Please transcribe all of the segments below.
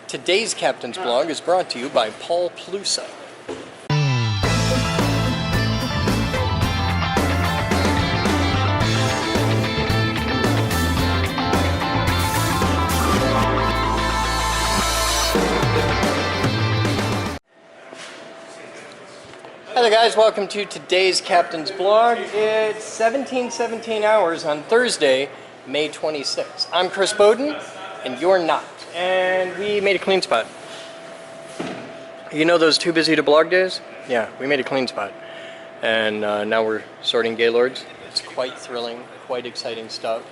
Today's Captain's Blog is brought to you by Paul Plusa. Hi there guys, welcome to today's Captain's Blog. It's 17:17 hours on Thursday, May 26th. I'm Chris Boden, and you're not. And we made a clean spot. You know those too busy to blog days? Yeah, we made a clean spot. And now we're sorting Gaylords. It's quite thrilling, quite exciting stuff.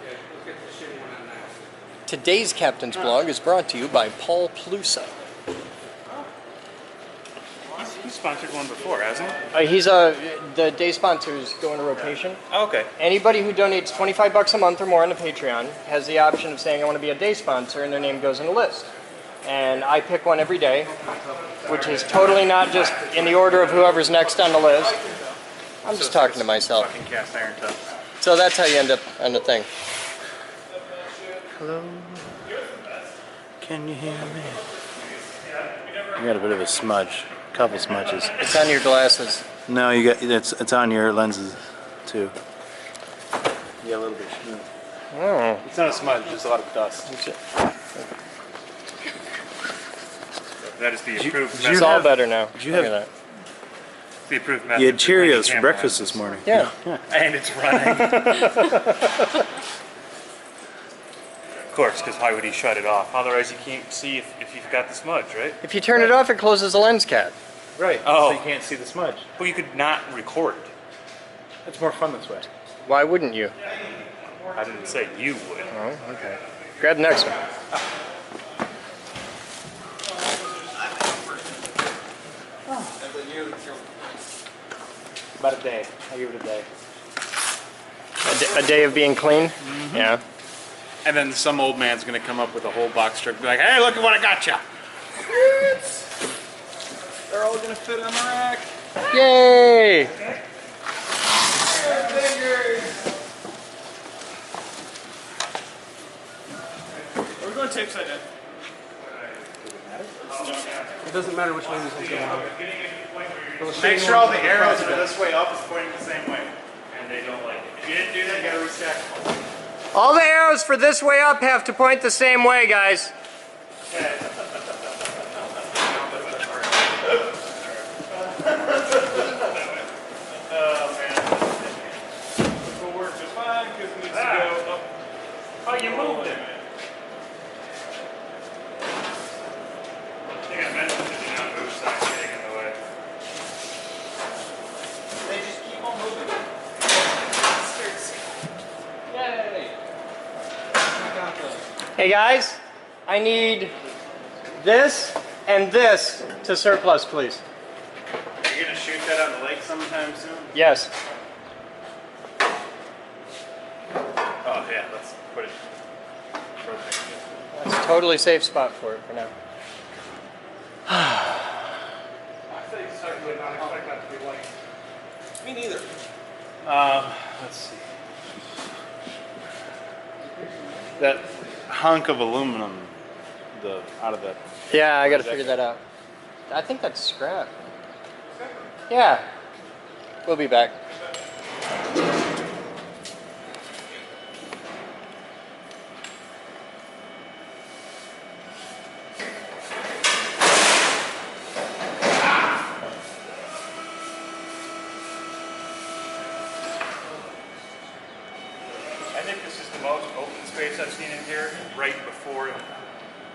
Today's Captain's Blog is brought to you by Paul Plusa. He's sponsored one before, hasn't he? He's the day sponsors go in a rotation. Oh, okay. Anybody who donates $25 a month or more on the Patreon has the option of saying I want to be a day sponsor, and their name goes in a list. And I pick one every day, which is totally not just in the order of whoever's next on the list. I'm just talking to myself. Fucking cast iron tubs. So that's how you end up on the thing. Hello? Can you hear me? I got a bit of a smudge. Couple smudges. It's on your glasses. No, you got it's on your lenses too. Yeah, a little bit. Oh. It's not a smudge, just a lot of dust. That is the approved It's method. all better now. Did you Look have- at The approved method. You had for Cheerios cleaning for camera breakfast lenses. this morning. Yeah. And it's running. Of course, because why would he shut it off? Otherwise you can't see if you've got the smudge, right? If you turn it off, it closes the lens cap. Right. Oh. So you can't see the smudge. Well, you could not record. It's more fun this way. Why wouldn't you? I didn't say you would. Oh, okay. Grab the next one. About a day. I give it a day. A day of being clean? Mm-hmm. Yeah. And then some old man's going to come up with a whole box truck and be like, hey, look at what I got you. They're all gonna fit on the rack. Yay! We're going tape side in. It doesn't matter which way this one's going. Make sure all the arrows are this way up is pointing the same way. And they don't like it. If you didn't do that, you gotta restack them. All the arrows for this way up have to point the same way, guys. Oh, you moved it. I think I mentioned it, do not move sign getting in the way. They just keep on moving. Yay! I got those. Hey guys, I need this and this to surplus, please. Are you gonna shoot that on the lake sometime soon? Yes. Oh yeah, let's put it perfect. That's a totally safe spot for it for now. I thought you certainly would not expect that to be white. Me neither. Let's see. That hunk of aluminum, out of that. Yeah, I gotta figure that out. I think that's scrap. Yeah. We'll be back. I think this is the most open space I've seen in here right before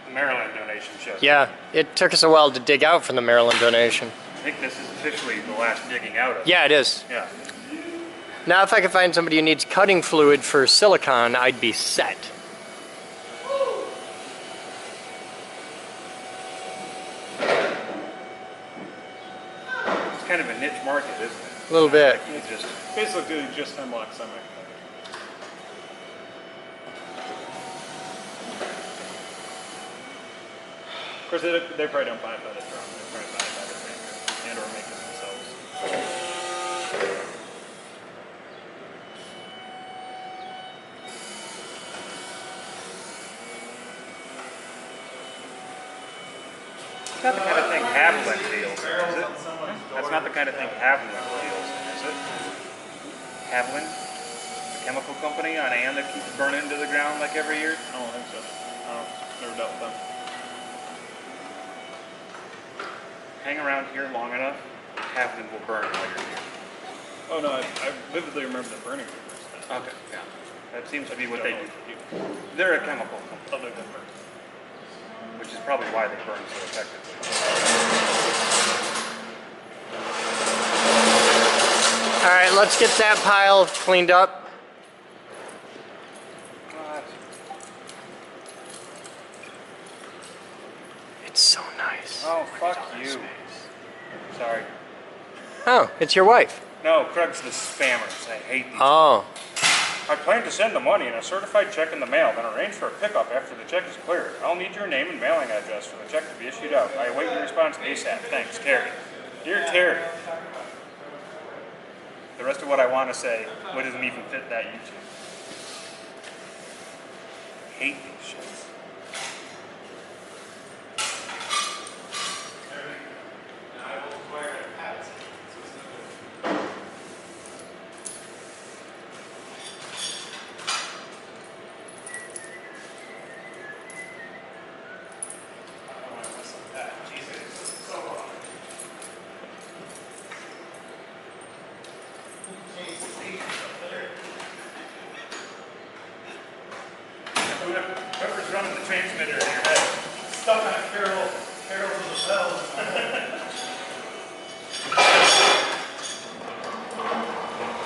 the Maryland donation show. Yeah, it took us a while to dig out from the Maryland donation. I think this is officially the last digging out of it. Yeah, it is. Yeah. Now if I could find somebody who needs cutting fluid for silicone, I'd be set. It's kind of a niche market, isn't it? A little bit. It's just Basically, just hemlock semi. Of course, they probably don't buy it by the drum. They probably buy it by the finger and or make it themselves. Not the kind of thing Haviland deals in, is it? That's not the kind of thing Haviland deals in, is it? Haviland? The chemical company on Ann that keeps burning into the ground like every year? I don't think so. Never dealt with them. Hang around here long enough, Haviland will burn while you're here. Oh no, I vividly remember them burning papers. Okay, yeah. That seems to be what they do. They're a chemical company, Other than burn. which is probably why they burn so effectively. All right, let's get that pile cleaned up. It's so nice. Oh, fuck you. Sorry. Oh, it's your wife. No, Craig's the spammers. I hate these. Oh. I plan to send the money in a certified check in the mail, then arrange for a pickup after the check is cleared. I'll need your name and mailing address for the check to be issued out. I await your response ASAP. Thanks, Terry. Dear Terry. The rest of what I want to say doesn't even fit that YouTube. Hate these shits. Whoever's running the transmitter in your head. Stuck on Carol to the bells.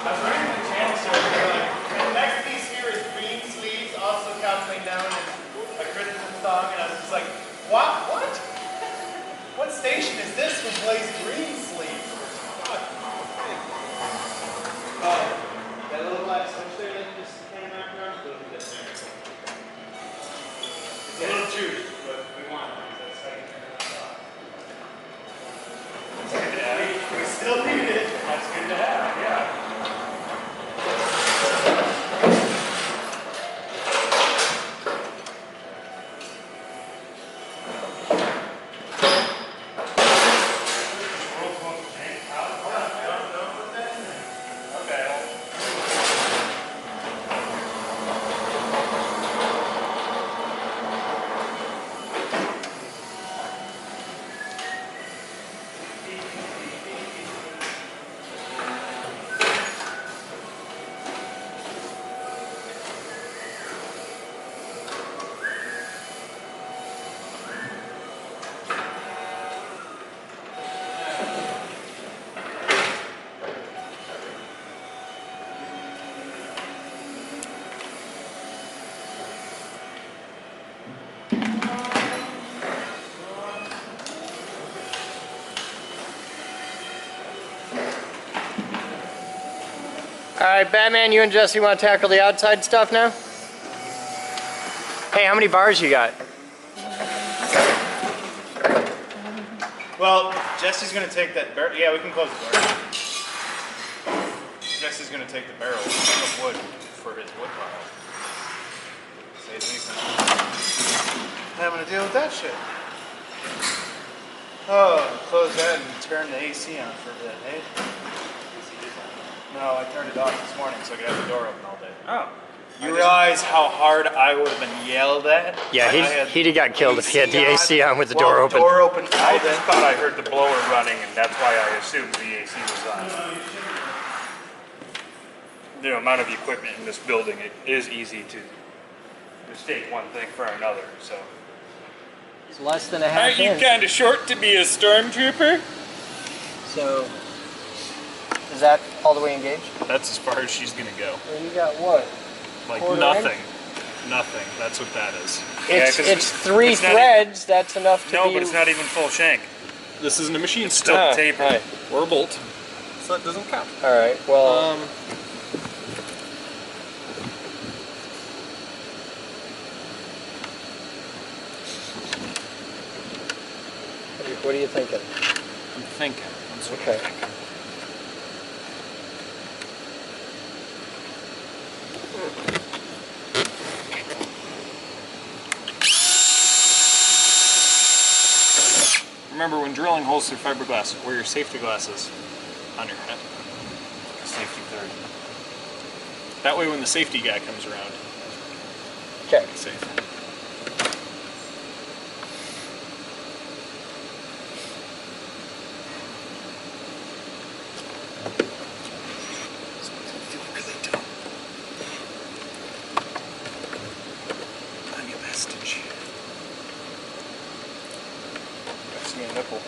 I was reading the channel survey, like, the next piece here is green sleeves, also calculating down as a critical song, and I was just like, what? What station is this who plays green sleeves? That little black switch there that you just came back around, a little bit there. It's a little juicy, but we want it because that's how you turn it on. It's good to have. We still need it. That's good to have, yeah. All right, Batman, you and Jesse want to tackle the outside stuff now? Hey, how many bars you got? Well, Jesse's going to take that barrel. Yeah, we can close the door. Jesse's going to take the barrel of wood for his wood pile. Saves me some having to deal with that shit. Oh, close that and turn the AC on for a bit, hey? No, I turned it off this morning so I could have the door open all day. Oh. You realize how hard I would have been yelled at? Yeah, he'd have got killed if he had the AC on with the door open. Door open I all just day. thought I heard the blower running, and that's why I assumed the AC was on. The amount of equipment in this building, it is easy to mistake one thing for another, so. It's less than a half inch. kind of short to be a stormtrooper? So, is that all the way engaged? That's as far as she's gonna go. Well, you got what? Like Quarter nothing. inch? Nothing. That's what that is. It's three threads. That's enough to No, be... but it's not even full shank. This isn't a machine Still still. tapered. All right. Or a bolt. So that doesn't count. All right. Well, what are you thinking? I'm thinking. That's what Okay. I'm thinking. Remember, when drilling holes through fiberglass, wear your safety glasses on your head. Safety third. That way when the safety guy comes around, Okay. it's safe. Nipple.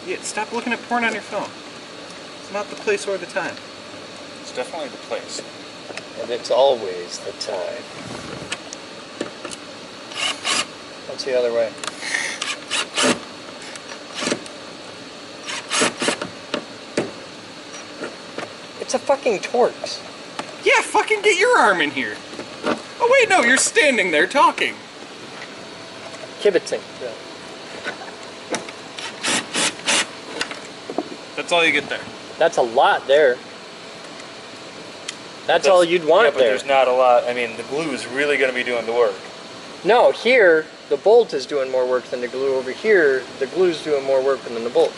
Yeah, stop looking at porn on your phone. It's not the place or the time. It's definitely the place. And it's always the time. What's the other way? It's a fucking Torx. Yeah, fucking get your arm in here. Oh wait, no, you're standing there talking. Kibitzing. Yeah. That's all you get there. That's a lot there. That's all you'd want Yeah, but there. there's not a lot. I mean, the glue is really going to be doing the work. No, here, the bolt is doing more work than the glue. Over here, the glue's doing more work than the bolt.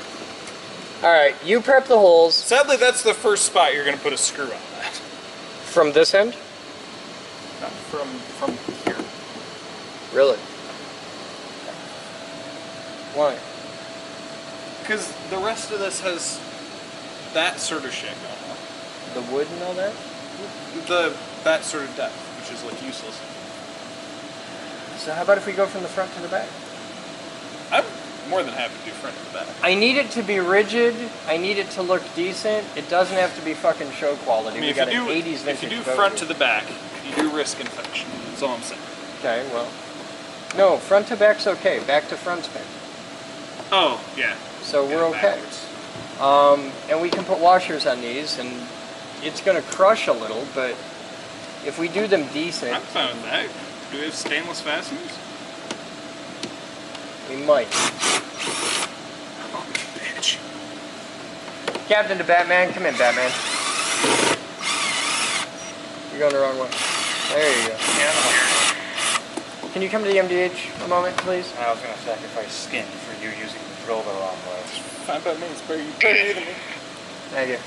Alright, you prep the holes. Sadly, that's the first spot you're going to put a screw on that. From this end? From here. Really? Why? Because the rest of this has that sort of shit going on. The wood and all that? That sort of depth, which is like useless. So how about if we go from the front to the back? I'm more than happy to do front to the back. I need it to be rigid. I need it to look decent. It doesn't have to be fucking show quality. I mean, We got an 80s if vintage you do Boden. front to the back, you do risk infection. That's all I'm saying. Okay, well. No, front to back's okay. Back to front's bad. Oh, yeah. So Yeah, we're okay. backwards. And we can put washers on these, and it's going to crush a little, but if we do them decent, I'm fine with that. Do we have stainless fasteners? we might. Oh, bitch. Captain to Batman, come in, Batman. You're going the wrong way. There you go. Yeah, I'm here. Can you come to the MDH a moment, please? I was going to sacrifice skin for you using the drill the wrong way. Fine by me. It's better you than me. Thank you.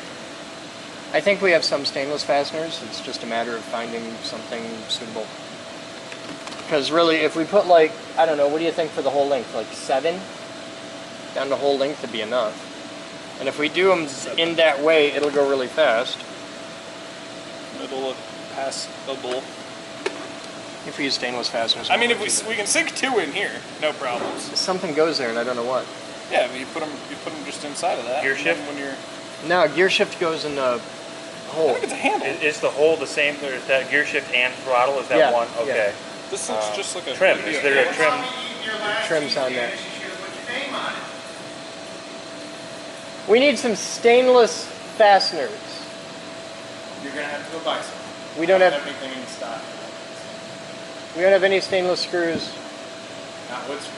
I think we have some stainless fasteners. It's just a matter of finding something suitable. Because really, if we put like, I don't know, what do you think for the whole length? Like 7? Down the whole length would be enough. And if we do them in that way, it'll go really fast. It'll look passable. If we use stainless fasteners. I mean, if we can sink 2 in here, no problems. Something goes there and I don't know what. Yeah, but you put them just inside of that. Gear and shift? then when you're, No, gear shift goes in the I hole. think it's a handle. Is the hole the same? Is that gear shift and throttle? Is that Yeah, one? yeah. Okay. This looks just like a Trim. Is there a trim? Trims on there. We need some stainless fasteners. You're gonna have to go buy some. We don't have Everything in stock. we don't have any stainless screws. Not wood screws.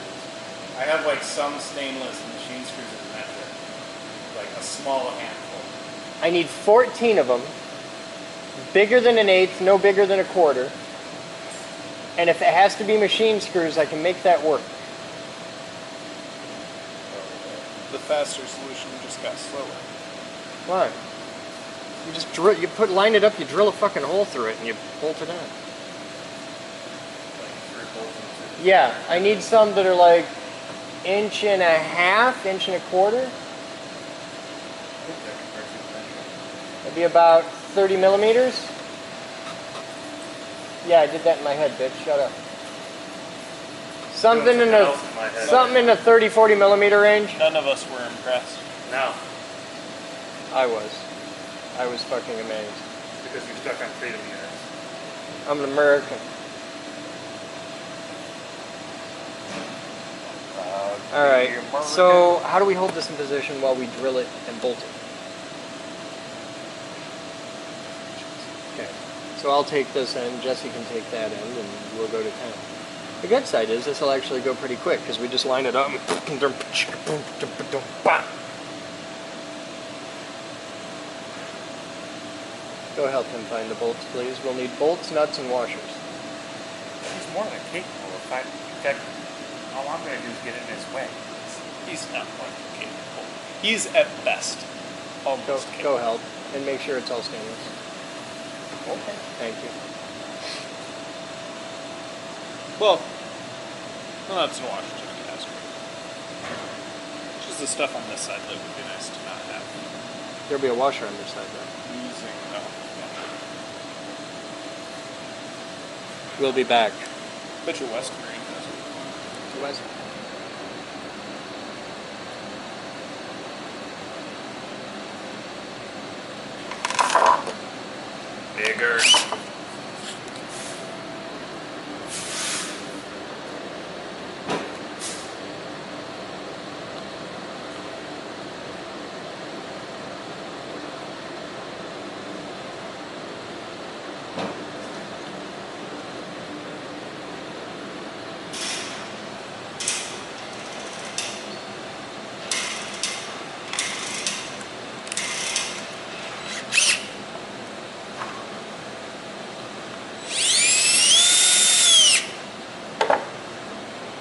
I have like some stainless machine screws in the method. Like a small handful. I need 14 of them. Bigger than an eighth, no bigger than a quarter. And if it has to be machine screws, I can make that work. The faster solution just got slower. Why? You just drill, line it up, you drill a fucking hole through it, and you bolt it on. Yeah, I need some that are like 1.5 inches, 1.25 inches. It'd be about 30 millimeters. Yeah, I did that in my head, bitch. Shut up. Something in the 30, 40 millimeter range. None of us were impressed. No. I was fucking amazed. Because you're stuck on freedom units. I'm an American. All right. So how do we hold this in position while we drill it and bolt it? Okay. So I'll take this end. Jesse can take that end, and we'll go to town. The good side is this will actually go pretty quick because we just line it up. Go help him find the bolts, please. We'll need bolts, nuts, and washers. He's more than capable of finding. All I'm going to do is get in his way. He's not quite capable. He's at best almost Go capable. help and make sure it's all stainless. Okay. Thank you. Well, that's an Washington cast. Just the stuff on this side that would be nice to not have. There'll be a washer on this side though. Using, We'll be back. bet your West Marine has it. West. Bigger.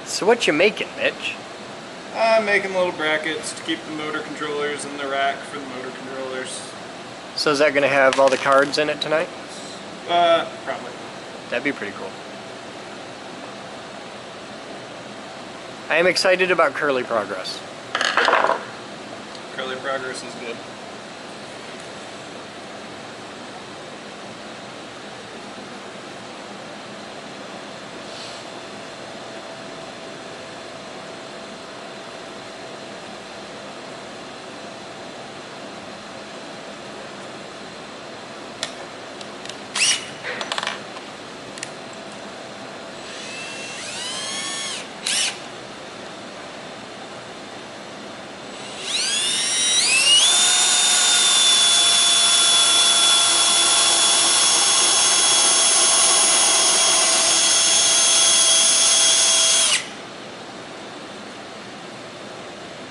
So what you making, Mitch? I'm making little brackets to keep the motor controllers in the rack for the motor controllers. So is that going to have all the cards in it tonight? Probably. That'd be pretty cool. I am excited about Curly Progress. Curly Progress is good.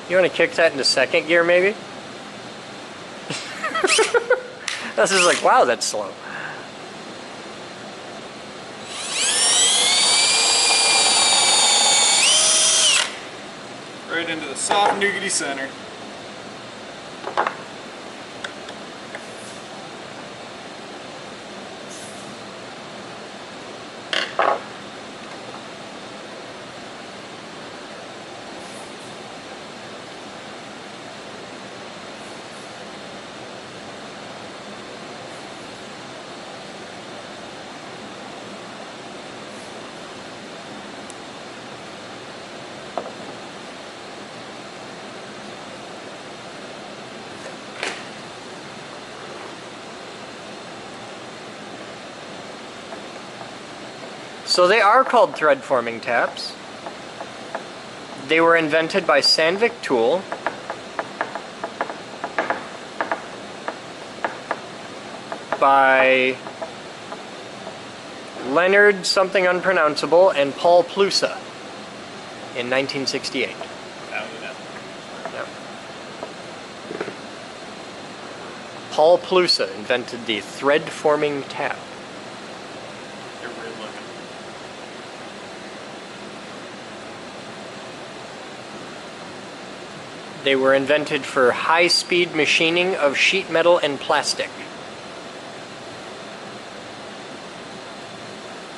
You want to kick that into second gear, maybe? This is like, wow, that's slow. Right into the soft nougaty center. So they are called thread forming taps. They were invented by Sandvik Tool. By Leonard something unpronounceable and Paul Plusa in 1968. Now we know. Yeah. Paul Plusa invented the thread forming tap. They're weird looking. They were invented for high-speed machining of sheet metal and plastic.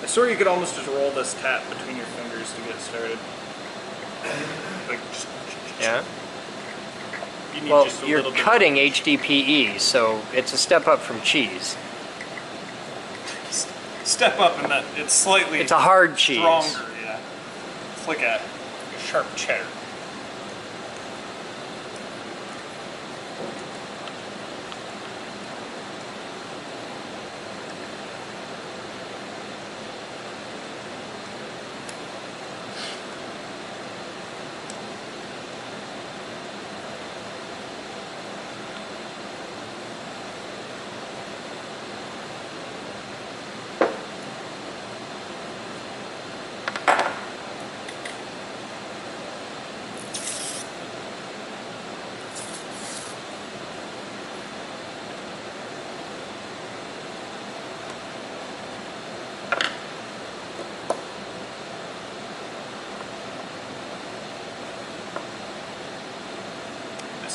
I swear you could almost just roll this tap between your fingers to get started. Like, just, Yeah. you need Well, just a you're little bit. cutting HDPE, so it's a step up from cheese. Step up in that it's slightly It's a hard cheese. stronger, yeah. It's like a sharp cheddar.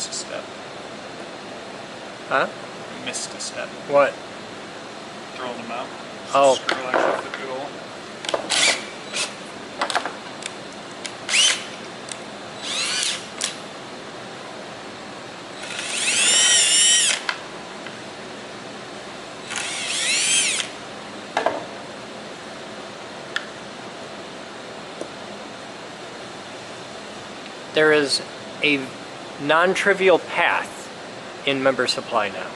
missed a step. Huh? You missed a step. What? Throwing them out. Oh. Screw actually fit through the hole. There is a non-trivial path in member supply now.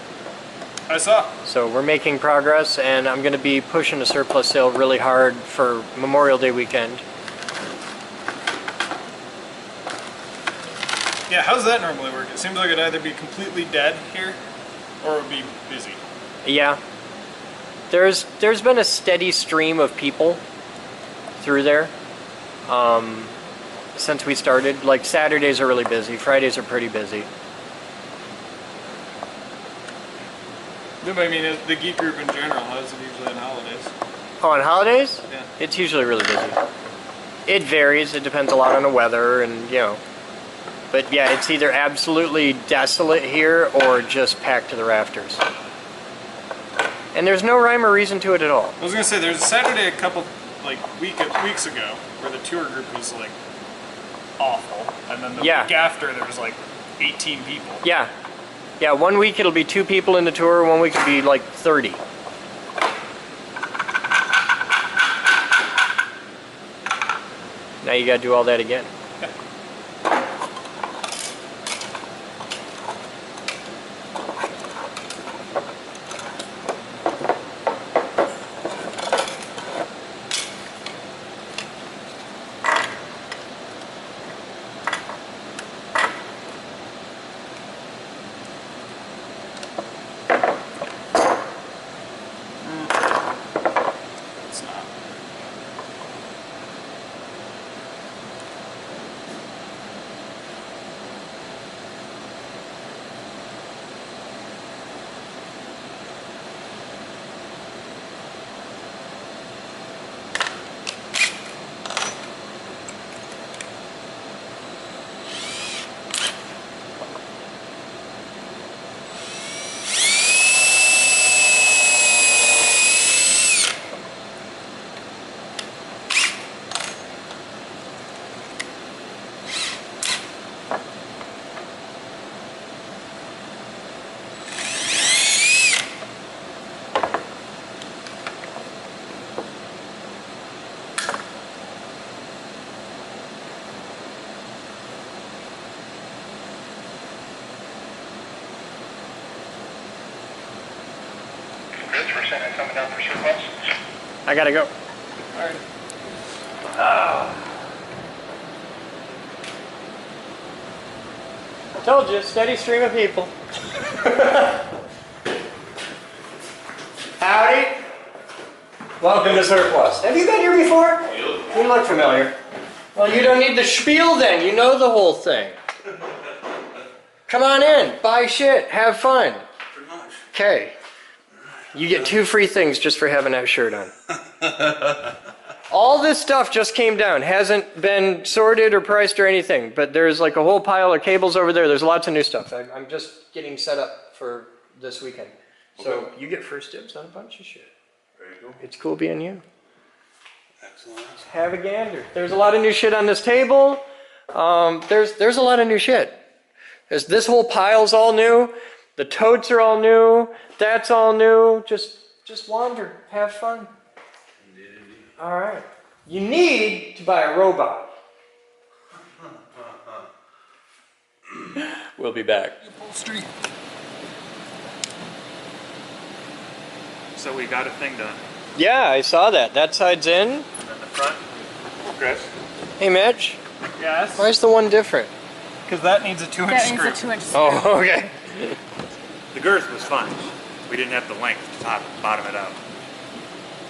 I saw. So we're making progress, and I'm going to be pushing a surplus sale really hard for Memorial Day weekend. Yeah, how's that normally work? It seems like it'd either be completely dead here, or it would be busy. Yeah. There's been a steady stream of people through there since we started. Like Saturdays are really busy, Fridays are pretty busy. No, but I mean, the geek group in general, how's it usually on holidays? Oh, on holidays? Yeah. It's usually really busy. It varies, it depends a lot on the weather and, you know. But yeah, it's either absolutely desolate here or just packed to the rafters. And there's no rhyme or reason to it at all. I was gonna say, there's a Saturday a couple, like, weeks ago, where the tour group was, like, awful. And then the week after, there was, like, 18 people. Yeah. Yeah, 1 week it'll be 2 people in the tour, 1 week it'll be like 30. Now you gotta do all that again. It's not. Coming down for surplus. I gotta go. Alright. I told you, steady stream of people. Howdy. Welcome to Surplus. Have you been here before? You look familiar. Well, you don't need the spiel then. You know the whole thing. Come on in, buy shit, have fun. Okay. You get 2 free things just for having that shirt on. All this stuff just came down. Hasn't been sorted or priced or anything, but there's like a whole pile of cables over there. There's lots of new stuff. I'm just getting set up for this weekend. So you get first dibs on a bunch of shit. Very cool. It's cool being you. Excellent. Have a gander. There's a lot of new shit on this table. There's a lot of new shit. This whole pile's all new. The totes are all new. That's all new. Just wander. Have fun. All right. You need to buy a robot. We'll be back. Upholstery. So we got a thing done. Yeah, I saw that. That side's in. And then the front. Chris. Hey, Mitch. Yes. Why is the one different? Because that needs a 2-inch That screw. needs a 2-inch screw. Oh, okay. The girth was fine. We didn't have the length to bottom it out.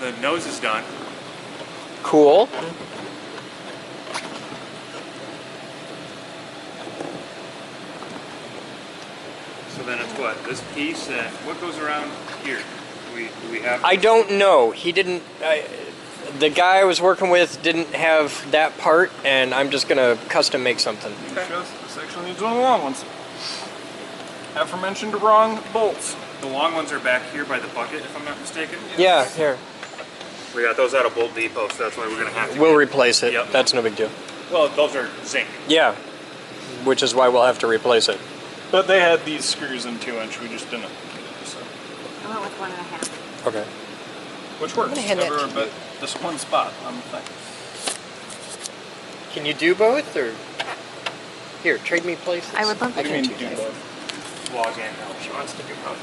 The nose is done. Cool. So then it's what? This piece and what goes around here? Do we have? I don't know. He didn't. The guy I was working with didn't have that part, and I'm just gonna custom make something. This actually needs one of the long ones. aforementioned wrong bolts. The long ones are back here by the bucket, if I'm not mistaken. Yeah, here. We got those out of Bolt Depot, so that's why we're gonna have to. We'll replace it. Yep. That's no big deal. Well, those are zinc. Yeah, which is why we'll have to replace it. But they had these screws in 2-inch. We just didn't. So. I went with 1.5. Okay. Which works. gonna hand that Never, to but this one spot on the thing. Can you do both, or here, trade me places? I would love I to. can do do both. both. Log in now. She wants to do both.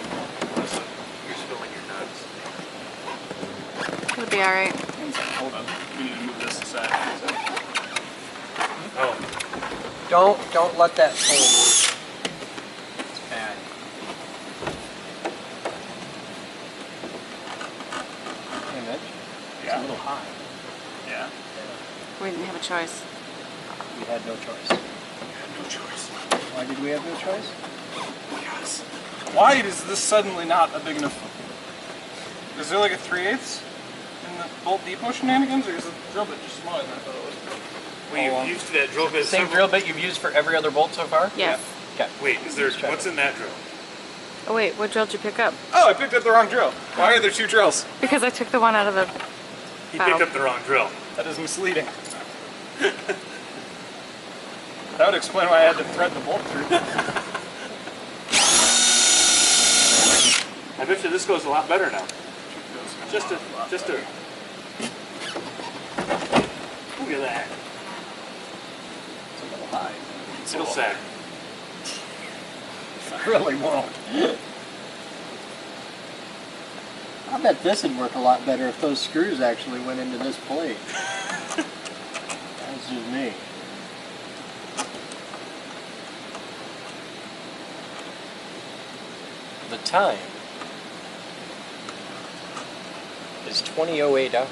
You're spilling your nuts. It'll be all right. Hold on. We need to move this aside. Oh. Don't let that fold. It's bad. Hey, Mitch. It's Yeah. a little high. Yeah. We didn't have a choice. We had no choice. No choice. Why did we have no choice? Yes. Why is this suddenly not a big enough? Is there like a 3/8 in the Bolt Depot shenanigans, or is the drill bit just smaller than I thought it was? Well, you used that drill bit. Same drill bit you've used for every other bolt so far? Yes. Okay. Wait, is there? Let's try What's that. in that drill? Oh wait, what drill did you pick up? Oh, I picked up the wrong drill. Why are there two drills? Because I took the one out of the. He Oh. picked up the wrong drill. That is misleading. That would explain why I had to thread the bolt through. I bet you this goes a lot better now. Just a. Look at that. It's a little high. It'll sag. It really won't. I bet this would work a lot better if those screws actually went into this plate. That's just me. The time is 20:08 hours.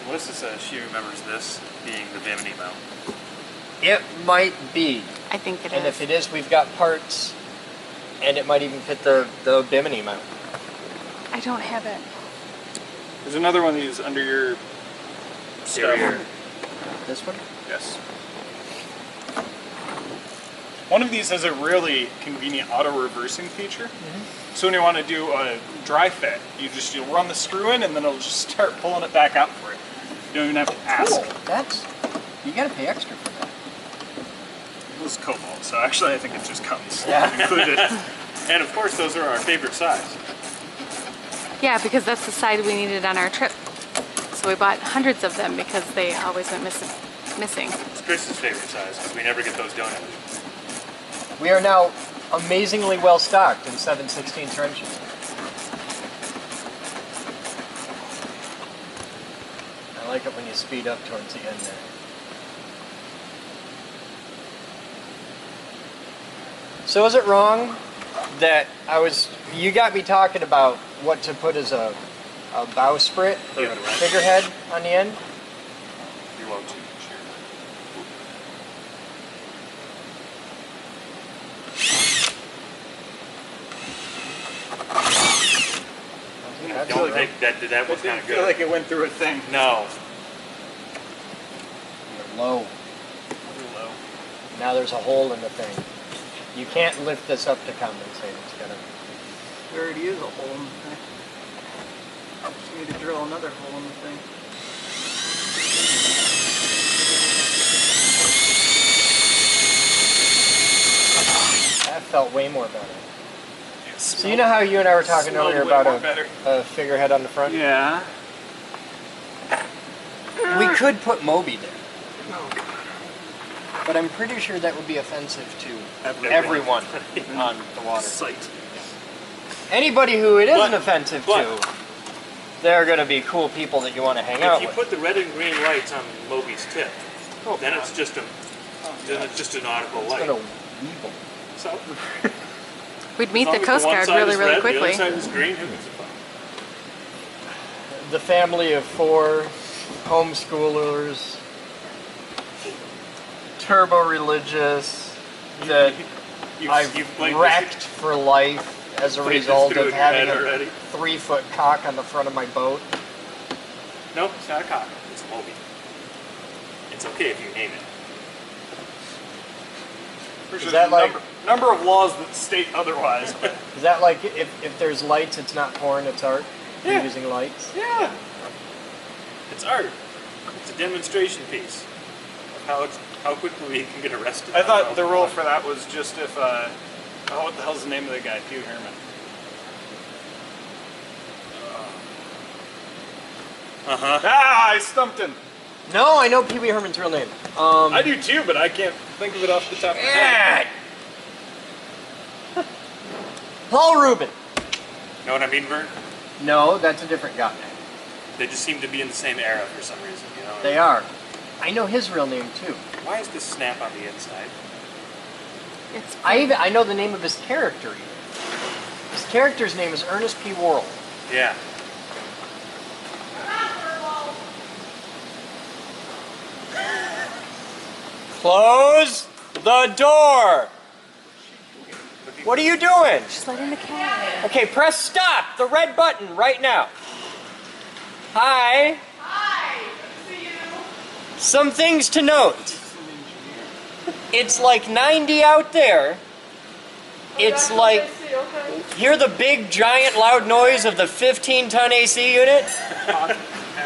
Melissa says she remembers this being the Bimini mount. It might be. I think it And is. if it is, we've got parts, and it might even fit the Bimini mount. I don't have it. There's another one of these under your Derriere. This one? Yes. One of these has a really convenient auto-reversing feature. So when you want to do a dry fit, you'll run the screw in and then it'll just start pulling it back out for you. You don't even have to ask. Cool. That's, you gotta pay extra for that. It was cobalt, so actually I think it just comes Yeah. included. And of course, those are our favorite size. Yeah, because that's the side we needed on our trip. So we bought hundreds of them because they always went missing. It's Chris's favorite size because we never get those donated. We are now amazingly well stocked in 7/16 trenches. I like it when you speed up towards the end there. So is it wrong that you got me talking about what to put as a bowsprit or Yeah. figurehead on the end? You're welcome to. Sure. Don't think that was kind of I feel good. like it went through a thing. No. You're low. Now there's a hole in the thing. You can't lift this up to compensate. It's gonna. There already is a hole in the thing. Just need to drill another hole in the thing. That felt way more better. So you know how you and I were talking Smelled earlier way about more better. a figurehead on the front? Yeah. We could put Moby there. But I'm pretty sure that would be offensive to everyone on the water. Sight. Anybody who it isn't But- offensive but- to, they're going to be cool people that you want to hang If out you with. put the red and green lights on Moby's tip, then it's just an nautical It's light. going to weeble. So, We'd meet as the long as Coast one Guard side really, is really red, quickly. The other side is green. Who gives a fuck? The family of 4 homeschoolers, turbo-religious, that I've You've played wrecked for life as a Played this result through of in your having head a already? 3-foot cock on the front of my boat. Nope, it's not a cock. It's a Moby. It's okay if you name it. There's Is that like- number of laws that state otherwise, but Is that like if there's lights, it's not porn, it's art? You're Yeah. using lights? Yeah. It's art. It's a demonstration piece of how quickly you can get arrested. I thought the rule for that was just if, oh, what the hell's the name of the guy? Pee Wee Herman. Uh-huh. Ah, I stumped him. No, I know Pee Wee Herman's real name. I do too, but I can't think of it off the top of my head. Paul Rubin. Know what I mean, Vern? No, that's a different guy. They just seem to be in the same era for some reason, you know? They are. I know his real name too. Why is this snap on the inside? It's I know the name of his character even. His character's name is Ernest P. Worrell. Yeah. Close the door! What are you doing? just letting the cat in. Okay, press stop, the red button right now. Hi. Hi, good to see you. Some things to note. It's like 90 out there. It's like, hear the big, giant, loud noise of the 15-ton AC unit?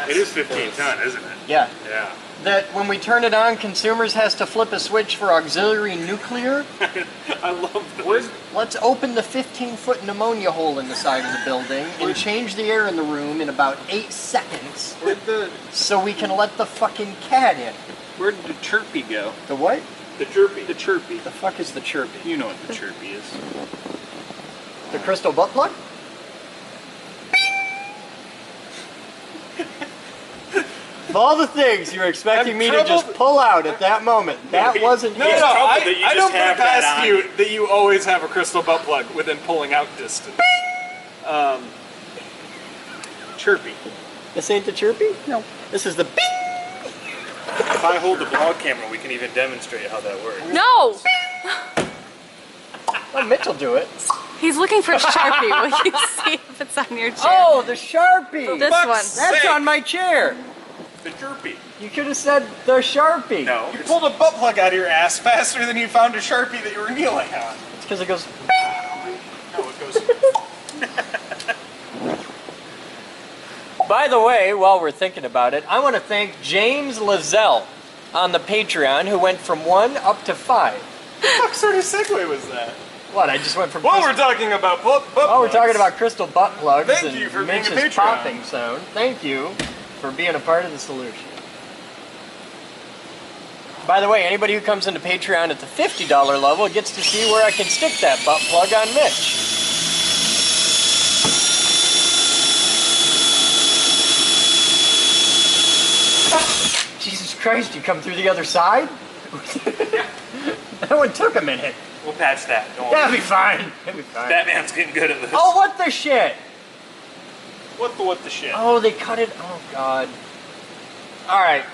It is 15 ton, isn't it? Yeah. Yeah. That when we turn it on, consumers has to flip a switch for auxiliary nuclear. I love this. Let's open the 15-foot pneumonia hole in the side of the building and change the air in the room in about 8 seconds so we can let the fucking cat in. Where did the chirpy go? The what? The chirpy. The chirpy. The fuck is the chirpy? You know what the chirpy is. The crystal butt plug? Of all the things you were expecting me to just pull out at that moment, that wasn't No, it. no, trouble that you I just don't put have it that past on. you that you always have a crystal butt plug within pulling out distance. Chirpy. This ain't the chirpy? No. This is the beep. If I hold the vlog camera, we can even demonstrate how that works. No! Let Mitch will do it. He's looking for a Sharpie. Will you see if it's on your chair? Oh, the Sharpie! This one. That's on my chair. The chirpy. You could have said the Sharpie. No. You pulled a butt plug out of your ass faster than you found a Sharpie that you were kneeling on. It's because it goes. No, it goes. By the way, while we're thinking about it, I want to thank James Lazelle on the Patreon who went from 1 up to 5. What sort of segue was that? What? I just went from. Well, we're talking about butt Oh, we're plugs. talking about crystal butt plugs Thank and you for being a Mitch's Patreon. popping sound. Thank you for being a part of the solution. By the way, anybody who comes into Patreon at the $50 level gets to see where I can stick that butt plug on Mitch. Jesus Christ, you come through the other side? That one took a minute. We'll patch that. Don't That'll worry. be fine. That'll be fine. Batman's getting good at this. Oh, what the shit? What the shit? Oh, they cut it. Oh, God. All right.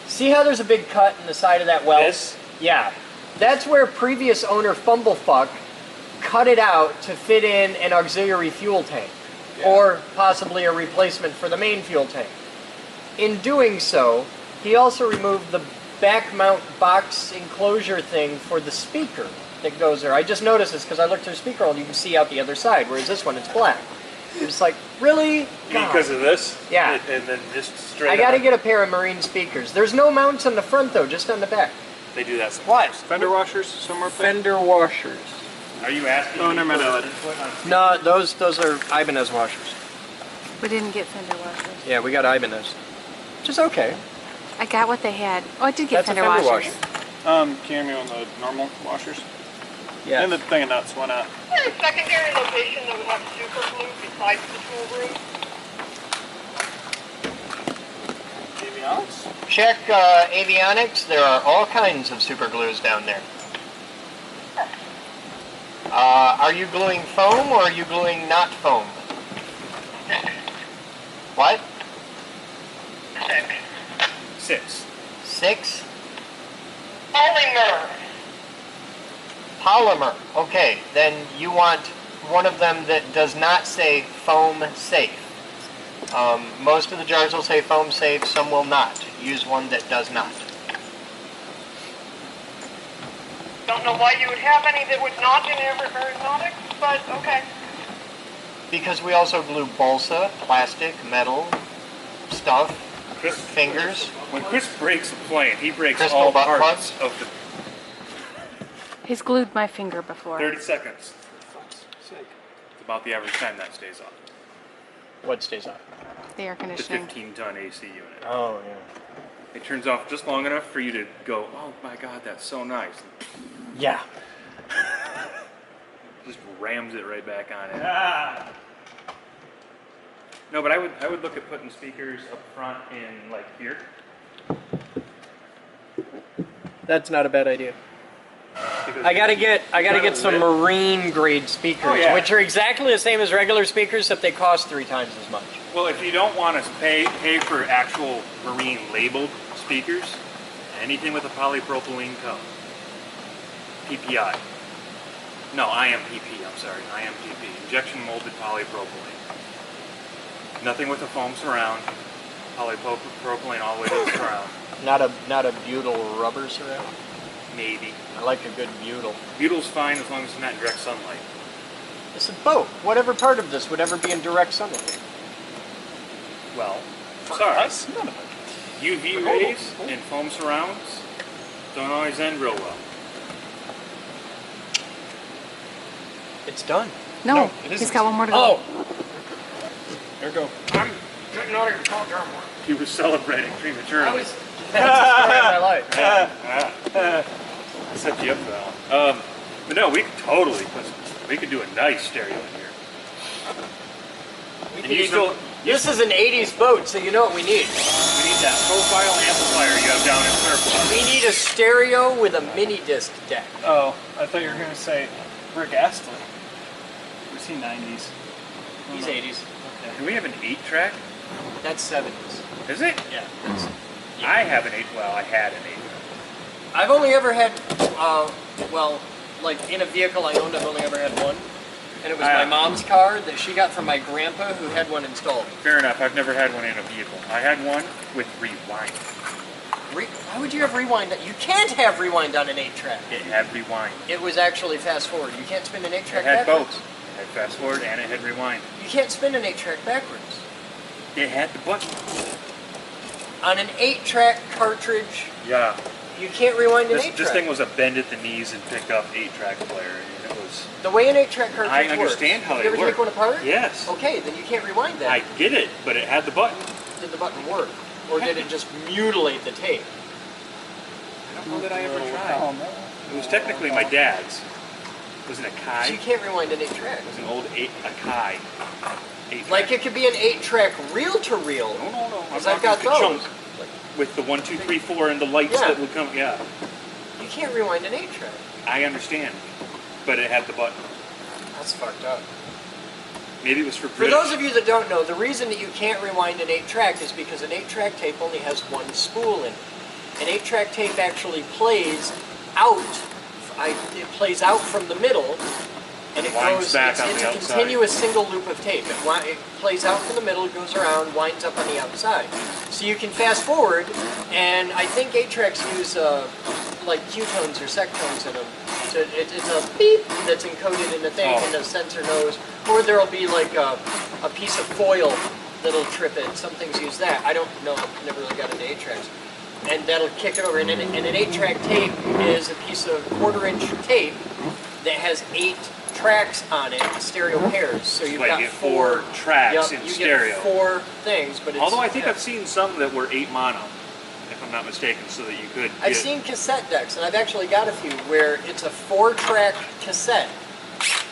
See how there's a big cut in the side of that well? This? Yeah. That's where previous owner Fumblefuck cut it out to fit in an auxiliary fuel tank. Or possibly a replacement for the main fuel tank. In doing so, he also removed the back mount box enclosure thing for the speaker that goes there. I just noticed this because I looked through the speaker hole and you can see out the other side, whereas this one, it's black. It's like, really? You mean God. because of this? Yeah. And then just straight I gotta on. get a pair of marine speakers. There's no mounts on the front though, just on the back. They do that sometimes. Fender washers somewhere? Fender washers. Are you asking? Oh, me never mind, for I lied. input on- No, those are Ibanez washers. We didn't get fender washers. Yeah, we got Ibanez. Which is okay. I got what they had. Oh, I did get That's a fender fender washers. washer. Can you hand me on the normal washers? Yeah. And the thing of nuts, why not? Is there a secondary location that would have super glue besides the tool room? Avionics? Check avionics. There are all kinds of super glues down there. Are you gluing foam or are you gluing not foam? What? 6. 6? Polymer. Polymer. Okay, then you want one of them that does not say foam safe. Most of the jars will say foam safe, some will not. Use one that does not. Don't know why you would have any that would not in aeronautics, but okay. Because we also glue balsa, plastic, metal, stuff, fingers. When Chris breaks a plane, he breaks Crystal all butt parts plugs? of the He's glued my finger before. 30 seconds. It's about the average time that stays on. What stays on? The air The conditioning. 15-ton AC unit. Oh, yeah. It turns off just long enough for you to go, oh my god, that's so nice. Yeah. Just rams it right back on it. Ah. No, but I would look at putting speakers up front in like here. That's not a bad idea. Because I gotta get some lip. marine grade speakers, Oh, yeah. which are exactly the same as regular speakers, except they cost 3 times as much. Well, if you don't want to pay for actual marine labeled speakers, anything with a polypropylene coat. PPI. No, IMPP, I'm sorry, IMPP. Injection molded polypropylene. Nothing with a foam surround. Polypropylene all the way to the surround. Not a butyl rubber surround. Maybe. I like a good butyl. Butyl's fine as long as it's not in direct sunlight. It's a boat. Whatever part of this would ever be in direct sunlight? Well, sorry. Us? None of it. UV rays and foam surrounds don't always end real well. It's done. No, No, it he's isn't. got one more to go. Oh, There we go. I'm getting out of your car more. He was celebrating prematurely. That's the story of my life. I set you up for that one. But no, we could totally we could do a nice stereo in here. And you still, This is an 80s boat, so you know what we need. we need that profile amplifier you have down in surplus. We need a stereo with a mini disc deck. Oh, I thought you were going to say Rick Astley. Was he 90s? He's 80s. Do we have an 8-track? That's 70s. Is it? Yeah. I have an 8. Well, I had an 8. I've only ever had, well, like in a vehicle I owned, I've only ever had one. And it was my mom's car that she got from my grandpa who had one installed. Fair enough. I've never had one in a vehicle. I had one with rewind. Why would you have rewind? You can't have rewind on an 8-track. It had rewind. It was actually fast forward. You can't spin an 8-track It had backwards. both. It had fast forward and it had rewind. You can't spin an 8-track backwards. It had the button. On an 8-track cartridge, Yeah. you can't rewind an This 8-track. thing was a bend at the knees and pick up 8-track player. And it was. The way an 8-track cartridge I works. understand how you they ever work. take one apart? Yes. Okay, then you can't rewind that. I get it, but it had the button. Did the button work? Or did it just mutilate the tape? I don't know that I ever tried. It was technically my dad's. It was an Akai. So you can't rewind an 8-track. It was an old Akai. 8-track. Like it could be an 8-track reel-to-reel. No. Because I've got those. Chunk with the 1, 2, 3, 4 and the lights Yeah. that would come. Yeah. You can't rewind an 8-track. I understand, but it had the button. That's fucked up. Maybe it was for For British. those of you that don't know, the reason that you can't rewind an 8-track is because an 8-track tape only has one spool in it. An 8-track tape actually plays out. It plays out from the middle, and it Winds goes. back It's on a the outside. continuous single loop of tape. It plays out from the middle, goes around, winds up on the outside. So you can fast forward, and I think 8-tracks use like Q-tones or sec-tones in them. So it's a beep that's encoded in the thing, and the sensor knows. Or there'll be like a piece of foil that'll trip it. Some things use that. I don't know. I've never really got into 8-tracks. And that'll kick it over. And an 8-track tape is a piece of 1/4-inch tape that has 8 tracks on it, stereo pairs. So you've Like got you get 4 tracks in you stereo. get 4 things, but it's, Although I think yeah. I've seen some that were 8 mono, if I'm not mistaken, so that you could. I've seen cassette decks, and I've actually got a few where it's a 4-track cassette.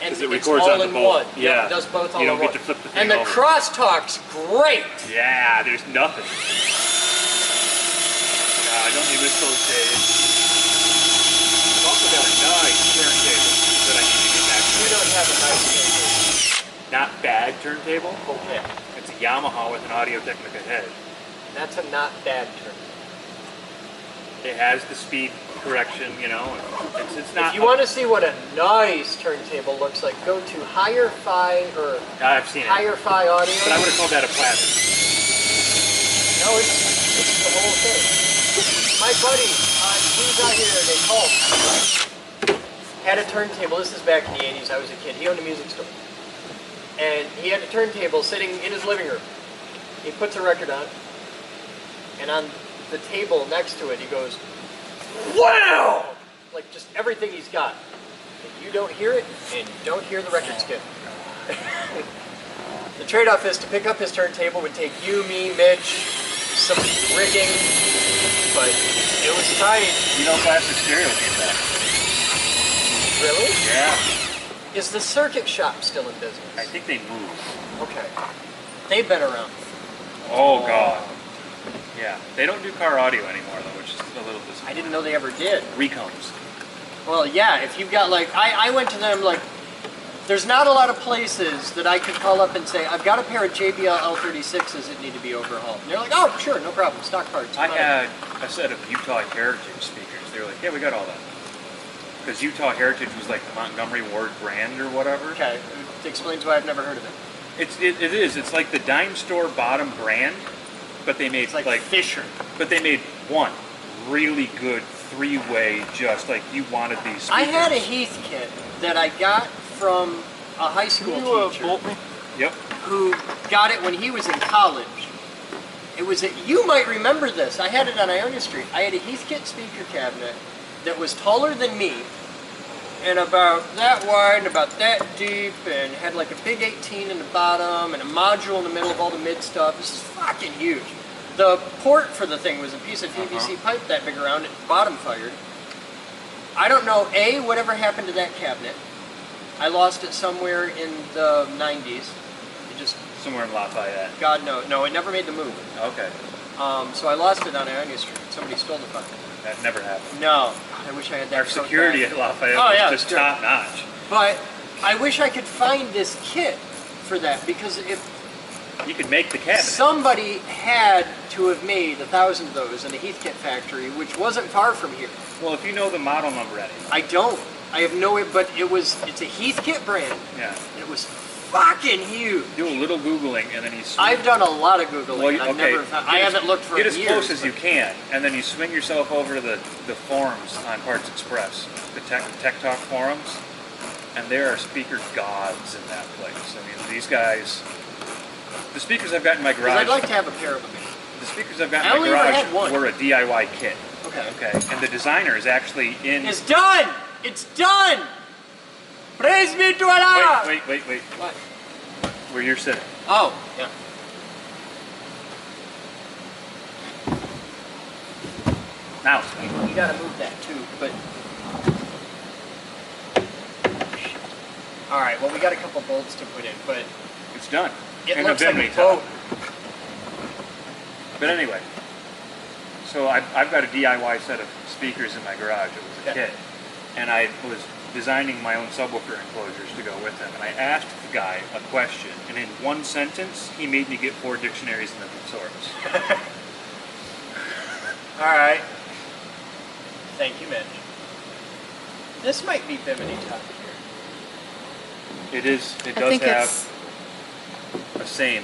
And 'Cause it it's records all onto in both. one. Yeah. It does both all You in don't one. get to flip the thing and the over. crosstalk's great. Yeah, there's nothing. God, don't you miss those days? I've also got a nice turntable that I need to get back to. You don't have a nice thing. Not bad turntable. Okay. It's a Yamaha with an Audio-Technica head. That's a not bad turn. It has the speed correction, you know. It's not. If you want to see what a nice turntable looks like, go to Higher-Fi or I've seen it, Higher-Fi Audio. but I would have called that a platter. No, it's the whole thing. My buddy, he was out here, they called. had a turntable. This is back in the 80s. I was a kid. He owned a music store. And he had a turntable sitting in his living room. He puts a record on. And on the table next to it, he goes, wow! Like just everything he's got. And you don't hear it, and you don't hear the record skip. The trade-off is to pick up his turntable would take you, me, Mitch, some rigging, but it was tight. You know, plastic stereo came back. Really? Yeah. Is the circuit shop still in business? I think they moved. Okay. They've been around. Oh, God. Yeah. They don't do car audio anymore, though, which is a little disappointing. I didn't know they ever did. Recombs. Well, yeah, if you've got like, I went to them like, there's not a lot of places that I could call up and say, I've got a pair of JBL L36s that need to be overhauled. And they're like, oh, sure, no problem, stock parts. I had a set of Utah Heritage speakers. They were like, yeah, we got all that. Because Utah Heritage was like the Montgomery Ward brand or whatever. Okay, it explains why I've never heard of it. It is. It's like the dime store bottom brand, but they made It's like Fisher. But they made one really good three-way, just like you wanted these speakers. I had a Heath kit that I got from a high school teacher Yep. who got it when he was in college. It was you might remember this. I had it on Ionia Street. I had a Heathkit speaker cabinet that was taller than me and about that wide and about that deep and had like a big 18 in the bottom and a module in the middle of all the mid stuff. This is fucking huge. The port for the thing was a piece of PVC pipe that big around it, bottom fired. I don't know, A, whatever happened to that cabinet. I lost it somewhere in the 90s. It just... Somewhere in Lafayette. God, no. No, it never made the move. Okay. So I lost it on Ionia Street. Somebody stole the fucking... That never happened. No. I wish I had that. Our security at Lafayette was just top notch. But I wish I could find this kit for that, because if you could make the cabinet. Somebody had to have made 1,000 of those in the Heathkit factory, which wasn't far from here. Well, if you know the model number anyway. I don't. I have no way, but it's a Heathkit brand. Yeah. And it was fucking huge. Do a little Googling and then you swing. I've done a lot of Googling. Well, and I've never found, I haven't looked for years. Get as close as you can, and then you swing yourself over to the forums on Parts Express, the Tech Talk forums, and there are speaker gods in that place. I mean, these guys, the speakers I've got in my garage. I'd like to have a pair of them. The speakers I've got in my garage were a DIY kit. Okay. Okay. And the designer is actually in. It's done! It's done! Praise be to Allah! Wait. What? Where you're sitting. Oh, yeah. Now it's done. You gotta move that too, but... Alright, well we got a couple bolts to put in, but... It's done. It looks like a boat. But anyway, so I've got a DIY set of speakers in my garage. It was a kit. And I was designing my own subwoofer enclosures to go with them. And I asked the guy a question, and in one sentence, he made me get 4 dictionaries and a thesaurus. Alright. Thank you, Mitch. This might be Bimini top here. It is. It does have a same.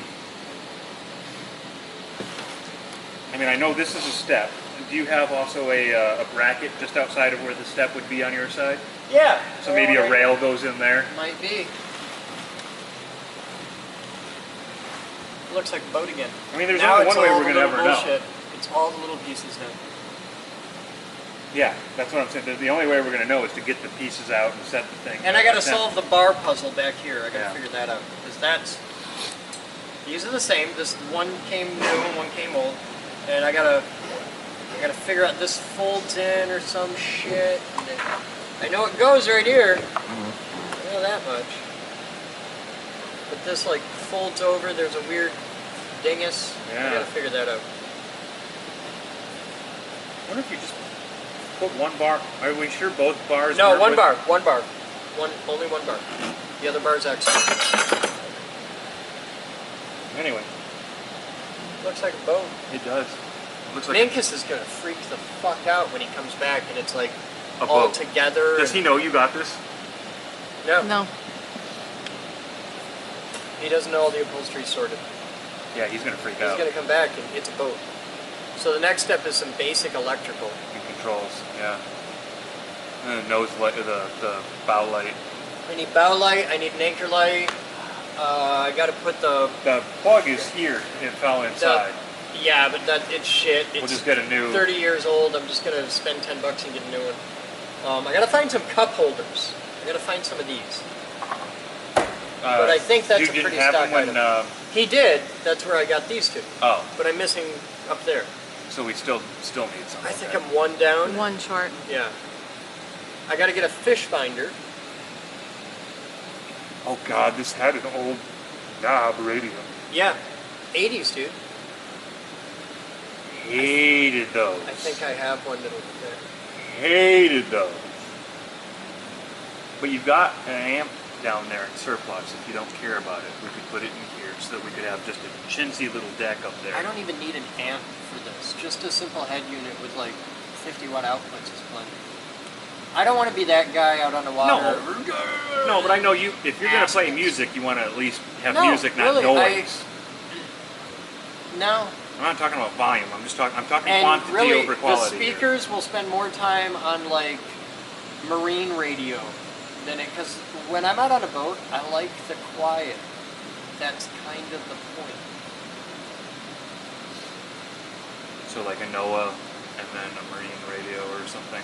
I mean, I know this is a step. Do you have also a bracket just outside of where the step would be on your side? Yeah. So maybe a rail goes in there? Might be. Looks like a boat again. I mean, there's only one way we're going to ever know. It's all the little pieces now. Yeah, that's what I'm saying. The only way we're going to know is to get the pieces out and set the thing. And I got to solve the bar puzzle back here. I got to figure that out. Because these are the same. This one came new and one came old. And I gotta figure out this folds in or some shit. And I know it goes right here. I know that much. But this like folds over. There's a weird dingus. Yeah. I gotta figure that out. I wonder if you just put one bar. Are we sure both bars? No, one bar. Only one bar. The other bar's extra. Anyway. Looks like a boat. It does. Looks like Minkus is gonna freak the fuck out when he comes back and it's like a all boat together. Does he know you got this? No. No. He doesn't know all the upholstery sorted. Yeah, he's gonna freak He's out. gonna come back and it's a boat. So the next step is some basic electrical. And controls, yeah. And the nose light, the bow light. I need bow light, I need an anchor light. I gotta put the plug is here. It fell inside. Yeah, but it's shit. It's We'll just get a new. 30 years old. I'm just gonna spend $10 and get a new one. I gotta find some cup holders. I gotta find some of these. But I think that's a pretty stock item. He did. That's where I got these two. Oh. But I'm missing up there. So we still need some. I think I'm one down. One short. Yeah. I gotta get a fish finder. Oh God, this had an old knob radio. Yeah. 80s, dude. Hated those. I think I have one that'll fit. Hated those. But you've got an amp down there in surplus. If you don't care about it, we could put it in here so that we could have just a chintzy little deck up there. I don't even need an amp for this. Just a simple head unit with like 50 watt outputs is plenty. I don't want to be that guy out on the water. No, but I know you. If you're gonna play music, you want to at least have music, not really, noise. No. I'm not talking about volume. I'm talking And quantity really, over quality. the speakers will spend more time on like marine radio than it, because when I'm out on a boat, I like the quiet. That's kind of the point. So like a NOAA and then a marine radio or something.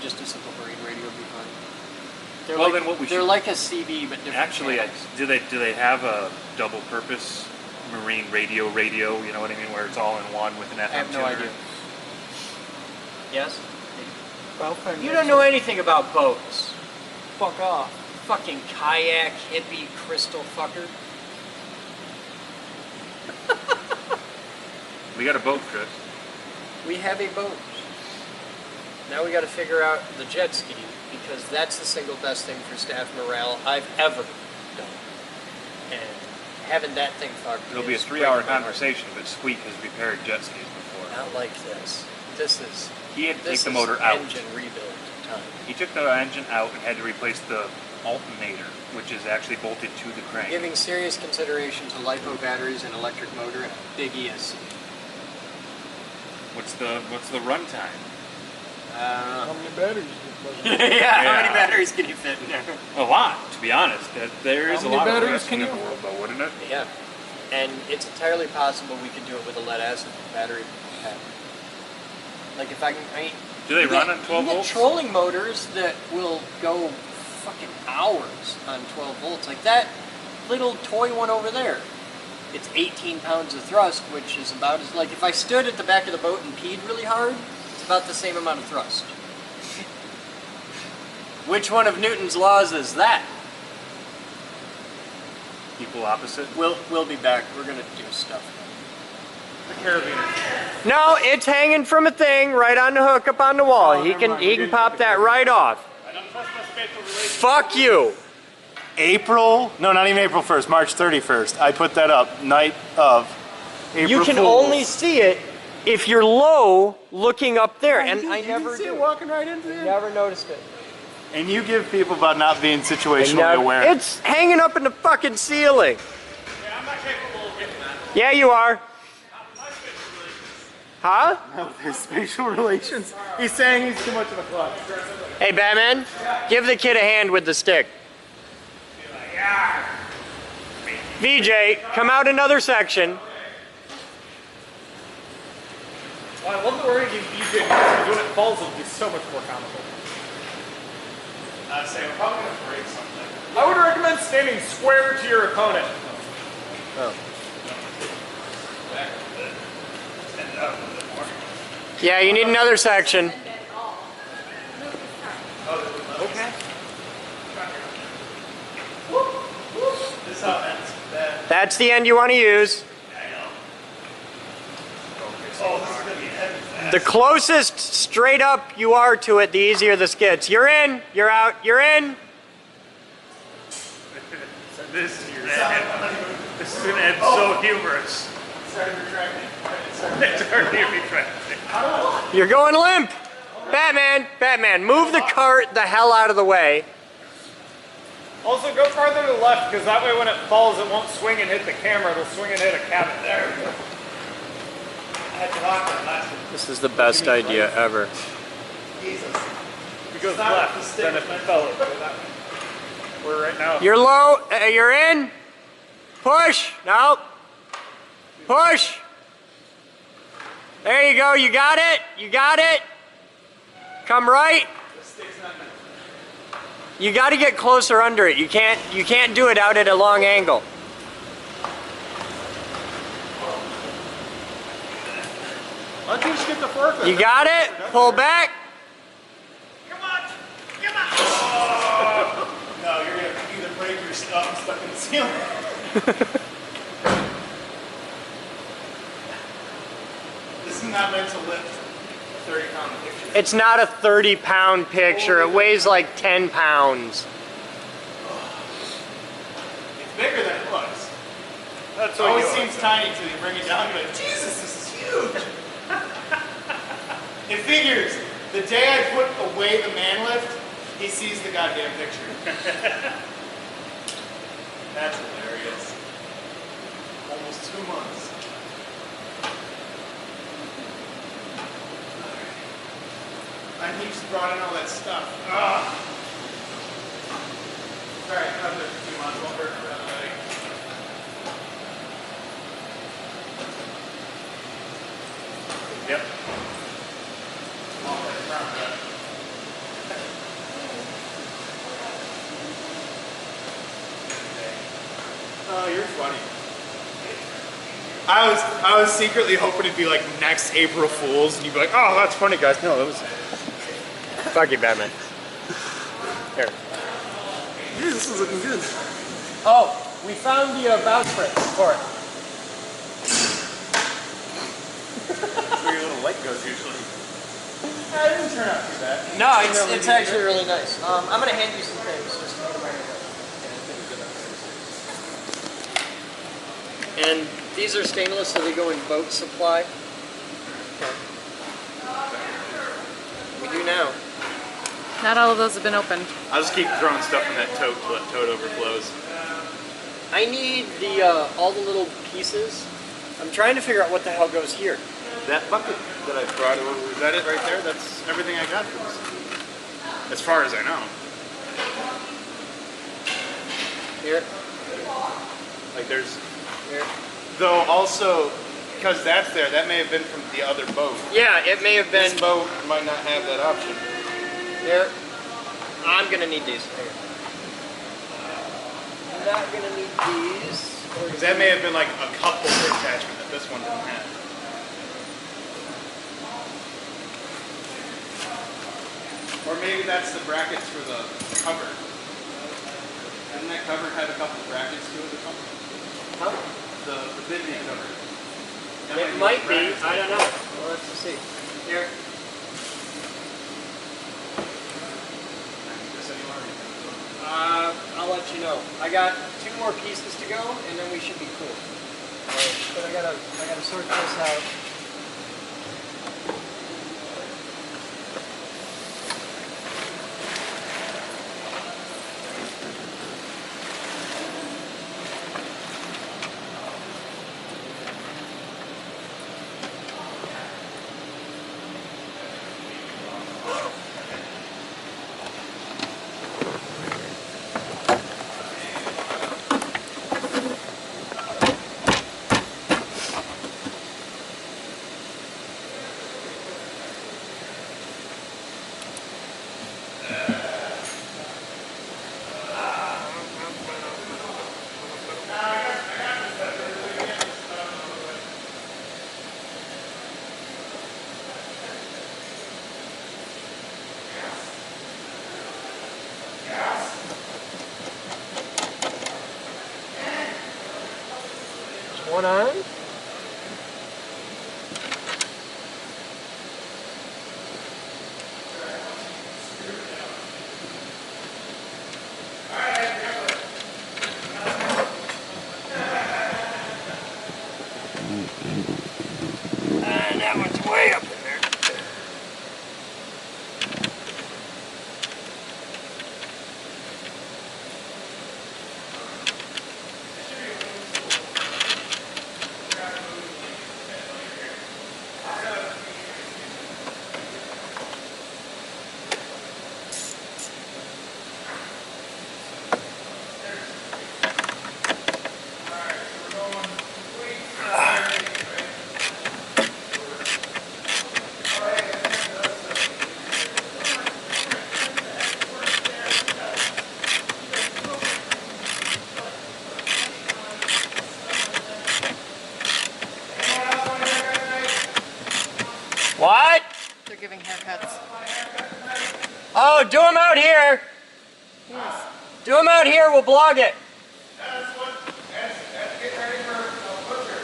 Just a simple marine radio would be fine. Well, then what we they're should- like a CB, but different. Actually, channels. do they have a double purpose marine radio? You know what I mean, where it's all in one with an FM I have no tuner? idea. Yes? Well, You don't know anything about boats. Fuck off. Fucking kayak, hippie, crystal fucker. We got a boat, Chris. We have a boat. Now we got to figure out the jet ski, because that's the single best thing for staff morale I've ever done. And having that thing fucked It'll be a is 3-hour breaking my heart. conversation, but Squeak has repaired jet skis before. Not like this. This is He had to take this the is motor out. engine rebuild time. He took the engine out and had to replace the alternator, which is actually bolted to the crank. Giving serious consideration to LiPo batteries and electric motor and a big ESC. What's the run time? How many batteries? Yeah, how many batteries can you fit in there? A lot, to be honest. There is How a many lot of batteries wrestling can in the you- world, though, wouldn't it? Yeah, and it's entirely possible we could do it with a lead acid battery pack. Like if I mean, Do they you run get- on 12 you get volts? trolling motors that will go fucking hours on 12 volts. Like that little toy one over there. It's 18 pounds of thrust, which is about as, like if I stood at the back of the boat and peed really hard, it's about the same amount of thrust. Which one of Newton's laws is that? Equal opposite? We'll be back. We're gonna do stuff. The carabiner. No, it's hanging from a thing right on the hook up on the wall. Oh, he never can mind. he can pop that right off. Fuck you. No, not even April 1st, March 31st. I put that up night of April You can Fools. only see it if you're low looking up there, and I You never can see do. it walking right into it. Never noticed it. And you give people about not being situationally aware. It's hanging up in the fucking ceiling. Yeah, I'm not capable of getting that. Yeah, you are. Huh? There's spatial relations. He's saying he's too much of a klutz. Hey, Batman, give the kid a hand with the stick. VJ, come out another section. Well, I love that we're going to give EJ because when it falls, it'll be so much more comical. I'd say we're probably going to break something. I would recommend standing square to your opponent. Yeah, you need another section. This is how it ends. That's the end you want to use. The closest straight up you are to it, the easier the skits. You're in, you're out, you're in. This is going to end so humorous. It's already retracting. You're going limp. Batman, move the cart the hell out of the way. Also, go farther to the left because that way when it falls, it won't swing and hit the camera. It'll swing and hit a cabinet. There we go. This is the best idea ever. We goes left, then if you follow it, go that way. We're right now. You're low. You're in. Push. No. Push. There you go. You got it. You got it. Come right. You got to get closer under it. You can't do it out at a long angle. Why don't you just get the forklift? You got it. Pull back. Come on! Come on! Oh. No, you're going to either break your stuff stuck in the ceiling. This is not meant to lift a 30-pound picture. It's not a 30-pound picture. It weighs like 10 pounds. It's bigger than it looks. That's It always what you seems tiny until you bring it down and you're like, Jesus, this is huge! It figures, the day I put away the man lift, he sees the goddamn picture. That's hilarious. Almost 2 months. And he just brought in all that stuff. Ugh. Sorry, I've been for 2 months, won't hurt for another. Yep. Oh, you're funny. I was secretly hoping it'd be like next April Fool's, and you'd be like, "Oh, that's funny, guys." No, it was. Fuck you, Batman. Here. Dude, this is looking good. Oh, we found the bow springs for it. That's where your little light goes usually. It didn't turn out too bad. No, it's actually really nice. I'm going to hand you some things just to put them right here. And these are stainless, so they go in boat supply. Okay. We do now. Not all of those have been opened. I'll just keep throwing stuff in that tote till that tote overflows. I need the all the little pieces. I'm trying to figure out what the hell goes here. That bucket that I brought, was that it right there? That's everything I got for this. As far as I know. Here. Like there's, Here. though also, because that's there, that may have been from the other boat. Yeah, it may have been. This boat might not have that option. Here. I'm gonna need these. Here. I'm not gonna need these. Because that may have been like a couple attachment that this one didn't have. Or maybe that's the brackets for the cover. Hasn't that cover had a couple brackets to it or something? Huh? The bivy cover. That It might be. brackets. I don't know. We'll have to see. Here. I'll let you know. I got 2 more pieces to go, and then we should be cool. But I gotta sort this out. One on. And that one's way up in there. giving haircuts. Oh, do them out here. Yes. Do them out here. We'll blog it. That's getting ready for a butcher.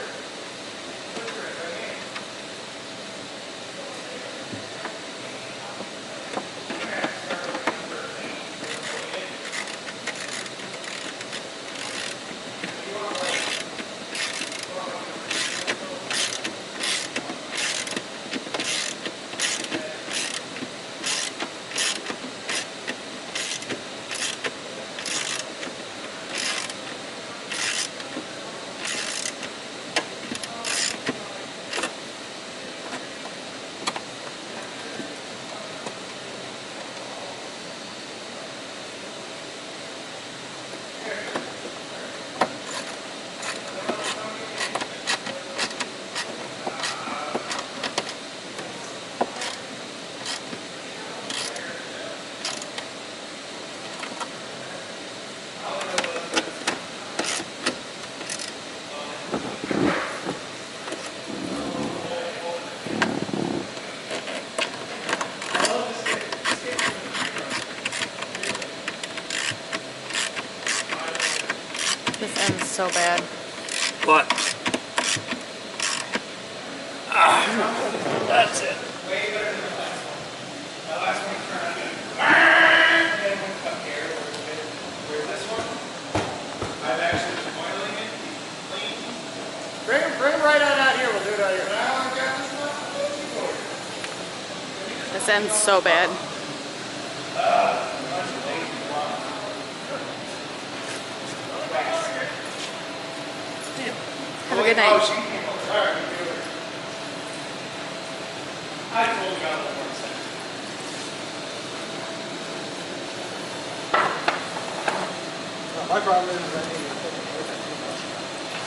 This ends so bad. What? That's it. Bring him right on out here. We'll do it out here. This ends so bad. Have a good night. I told you about the My problem is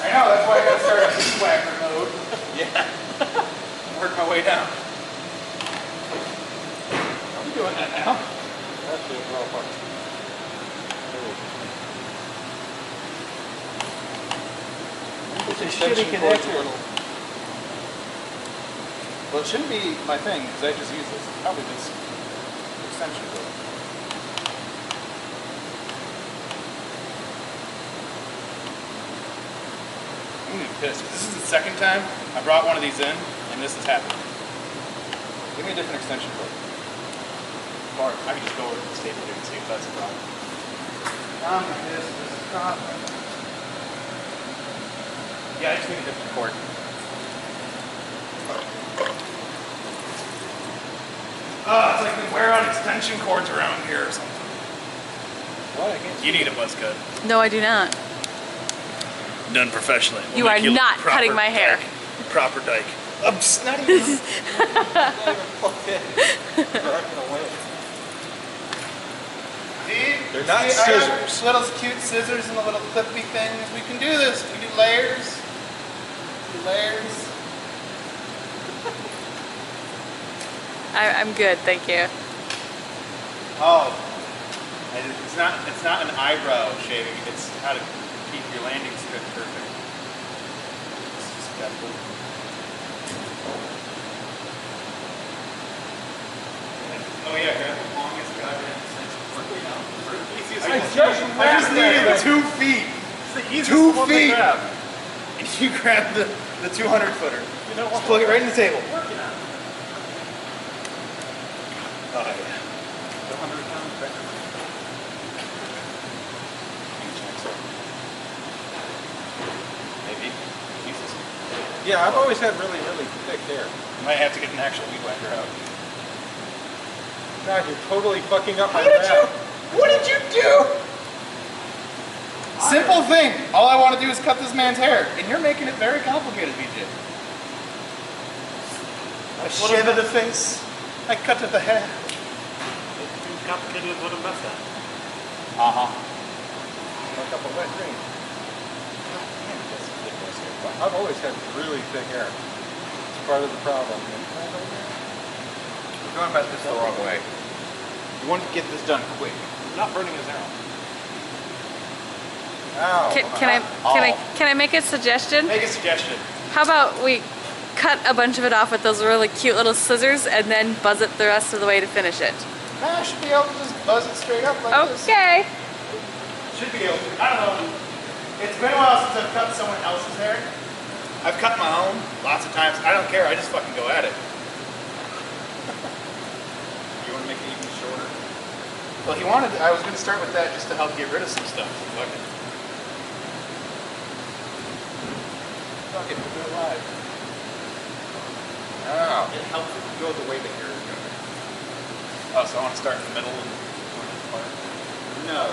I know, that's why I got to start on swagger mode. yeah. Work my way down. Are we doing that now? That's the overall part. It's a shitty connector. Well, it shouldn't be my thing because I just use this. Probably this extension cord. I'm gonna be pissed. This is the second time I brought one of these in, and this has happened. Give me a different extension cord. Or I can just go over to the staple here and see if that's a problem. I'm pissed. This is problem. Yeah, I just need a different cord. Oh, it's like we wear out extension cords around here or something. What? I can't see. You need a buzz cut. No, I do not. Done professionally. You are not cutting my hair. Proper dike. I'm just not even. They're not I got scissors. little cute scissors and the little clippy things. We can do this. We do layers. Layers. I'm good, thank you. Oh, it's not an eyebrow shaving. It's how to keep your landing strip perfect. It's just got the- Oh yeah, grab the longest goddamn extension cord we know. For the easiest one. I just needed 2 feet. It's the easiest 2 one to feet. grab. And you grab the 200 footer. You know Just plug it right in the table. Working on it. Oh yeah. The 100-pound back. Maybe. Jesus. Yeah, I've always had really, really thick hair. You might have to get an actual weed whacker out. God, you're totally fucking up my What did map. What did you do? Simple thing. All I want to do is cut this man's hair, and you're making it very complicated, BJ. I shave at the face. I cut at the head. It's too complicated what a mess at. Like up a wet dream. I've always had really thick hair. It's part of the problem. We're going about this the wrong way. You want to get this done quick. Not burning his arrow. Ow. Can I make a suggestion? Make a suggestion. How about we cut a bunch of it off with those really cute little scissors and then buzz it the rest of the way to finish it. Nah, I should be able to just buzz it straight up like this. Okay. Should be able to. I don't know. It's been a while since I've cut someone else's hair. I've cut my own lots of times. I don't care. I just fucking go at it. You want to make it even shorter? Well, he wanted. I was going to start with that just to help get rid of some stuff. Fuck it. Fuck it. We'll do it live. Oh. It helps if you go the way the hair is going. Oh, so I want to start in the middle and go this part? No.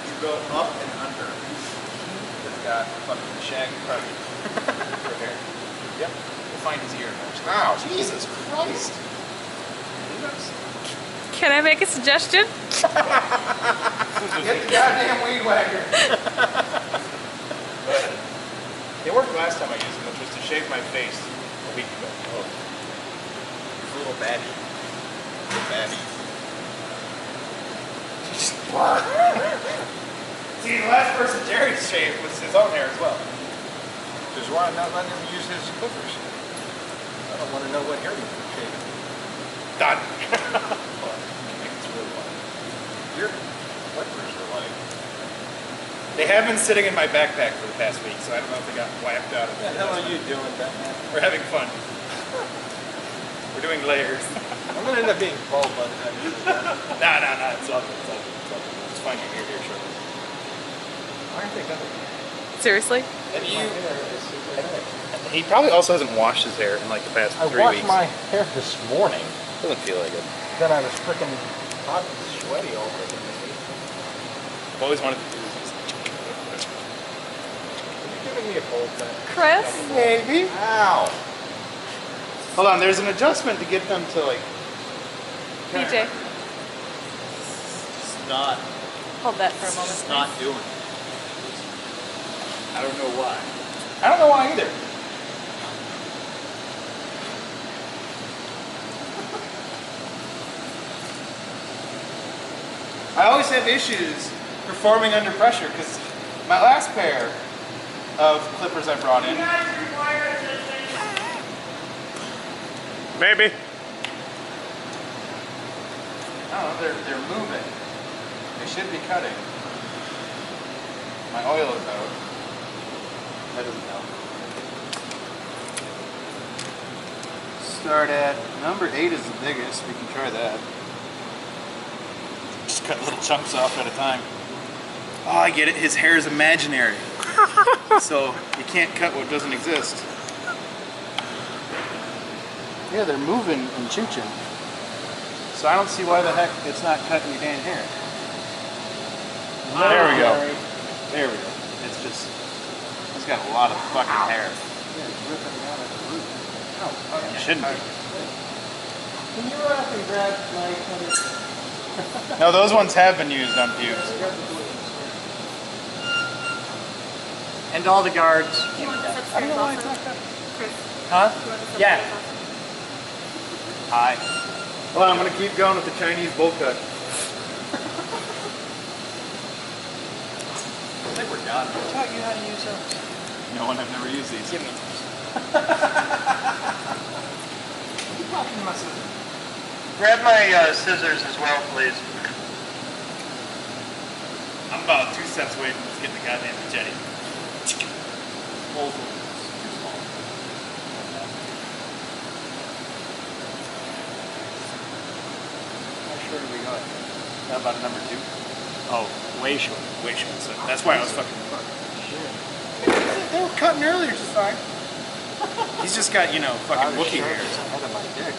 You go up and under. It's got fucking shag carpet for hair. Yep. We'll find his ear next. Ow, Jesus Christ. Can I make a suggestion? Get the goddamn weed whacker. It worked last time I used it, which was to shave my face a week ago. Oh. It's a little baddie. Little baddie. See, the last person Jerry shaved was his own hair as well. Which is why I'm not letting him use his clippers. I don't want to know what hair he's shaving. Done. It's really fun. Your clippers are like... They have been sitting in my backpack for the past week, so I don't know if they got whacked out of it. What the hell are you doing, Batman? We're having fun. We're doing layers. I'm gonna end up being bald by the time you do that. Nah, it's all good. It's fine, you're here shortly. Why aren't they coming? Seriously? Have you... He probably also hasn't washed his hair in like the past 3 weeks. I washed my hair this morning. Doesn't feel like it. Then I was freaking hot and sweaty all over. I've always wanted to do this. You're giving me a cold then. Chris? Maybe. Ow. Hold on, there's an adjustment to get them to like... PJ, It's not... hold that for a moment. It's not doing it. I don't know why. I don't know why either. I always have issues performing under pressure because my last pair of clippers I brought in. Maybe. I don't know, they're moving. They should be cutting. My oil is out. That doesn't help. Start at number 8 is the biggest. We can try that. Just cut little chunks off at a time. Oh, I get it. His hair is imaginary. So you can't cut what doesn't exist. Yeah, they're moving and chooching. So I don't see why the heck it's not cutting your damn hair. There we go. There we go. It's just, he's got a lot of fucking hair. Yeah, it's ripping me out at the root. Oh, it shouldn't be. Can you run up and grab my other... No, those ones have been used on pubes. And all the guards. You want this I don't upstairs know why I also? talked that. Chris, Huh? you want this Yeah. upstairs also? Hi. Hold on, I'm gonna keep going with the Chinese bowl cut. I think we're done. Who taught you how to use those? No one, I've never used these. Give me those. Grab my scissors as well, please. I'm about 2 steps away from just getting the goddamn machete. How short are we going? How about number 2? Oh, way short. Way short. So that's why I was fucking. They were cutting earlier just fine. He's just got, you know, fucking Wookiee hair. Ahead of my dick.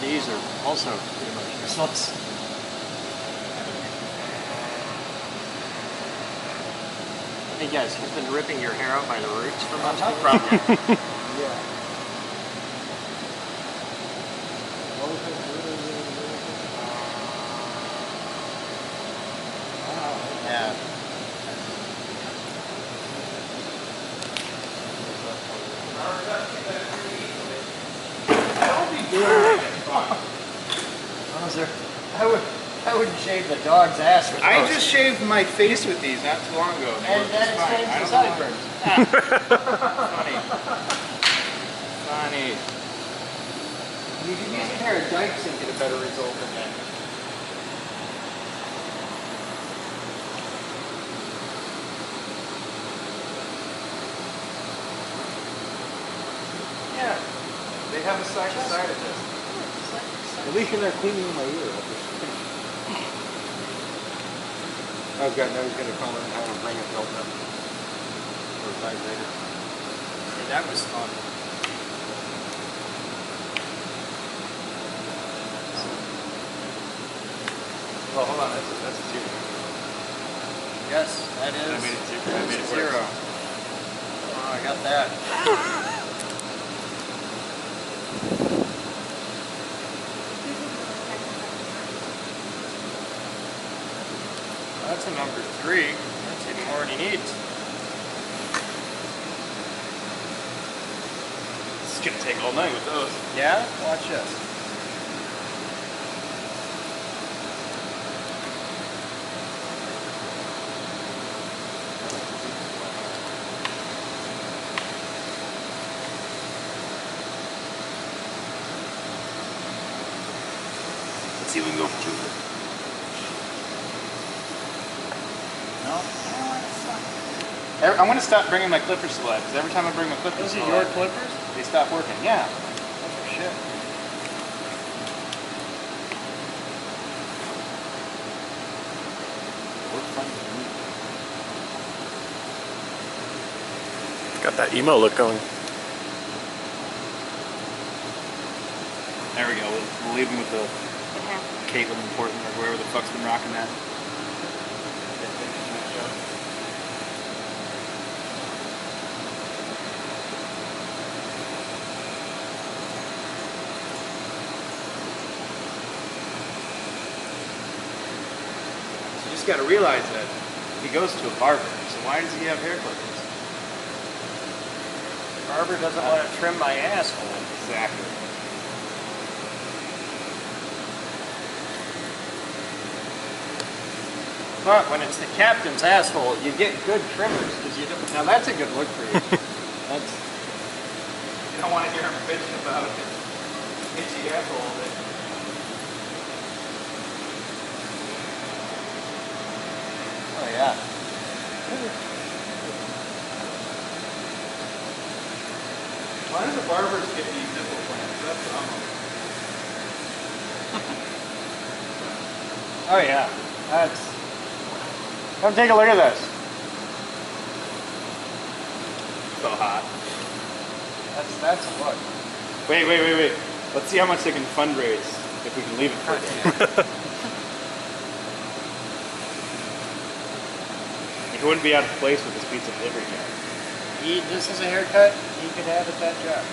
These are also pretty much useless. Hey guys, you've been ripping your hair out by the roots for months? Probably. Yeah. Yeah. Honestly, I would shaved the dog's ass with I those. just shaved my face with these not too long ago. And that explains the sideburns. Funny. You could use a pair of dikes and get a better result than that. Yeah, they have a side to side of this. At least you're not cleaning my ear. Oh god, now he's gonna call in and have him bring it built up. Or 5 later. Yeah, that was fun. Oh, hold on, that's a 0. Yes, that is. I made it 0. I made it 0. work. Oh, I got that. That's a number 3. That's even more than he needs. It's gonna take all night with those. Yeah? Watch this. Let's see if we can go for 2. No? I'm gonna stop bringing my clippers to life, because every time I bring my clippers Those to are your life, clippers? they stop working. Yeah. Oh, shit. Got that emo look going. There we go. We'll leave them with the Caitlin in Portland or whoever the fuck's been rocking that. You just got to realize that he goes to a barber, so why does he have hair clippers? Barber doesn't want to trim my asshole. Exactly. But when it's the captain's asshole, you get good trimmers because you don't. Now that's a good look for you. That's. You don't want to hear him bitching about it. Itchy asshole all day. Oh yeah. Why do the barbers get these nipple plants? That's what I'm Oh yeah. That's. Come take a look at this. so hot. That's a look. Wait. Let's see how much they can fundraise if we can leave it for a day. He wouldn't be out of place with his pizza delivery guy. This is a haircut he could have at that job.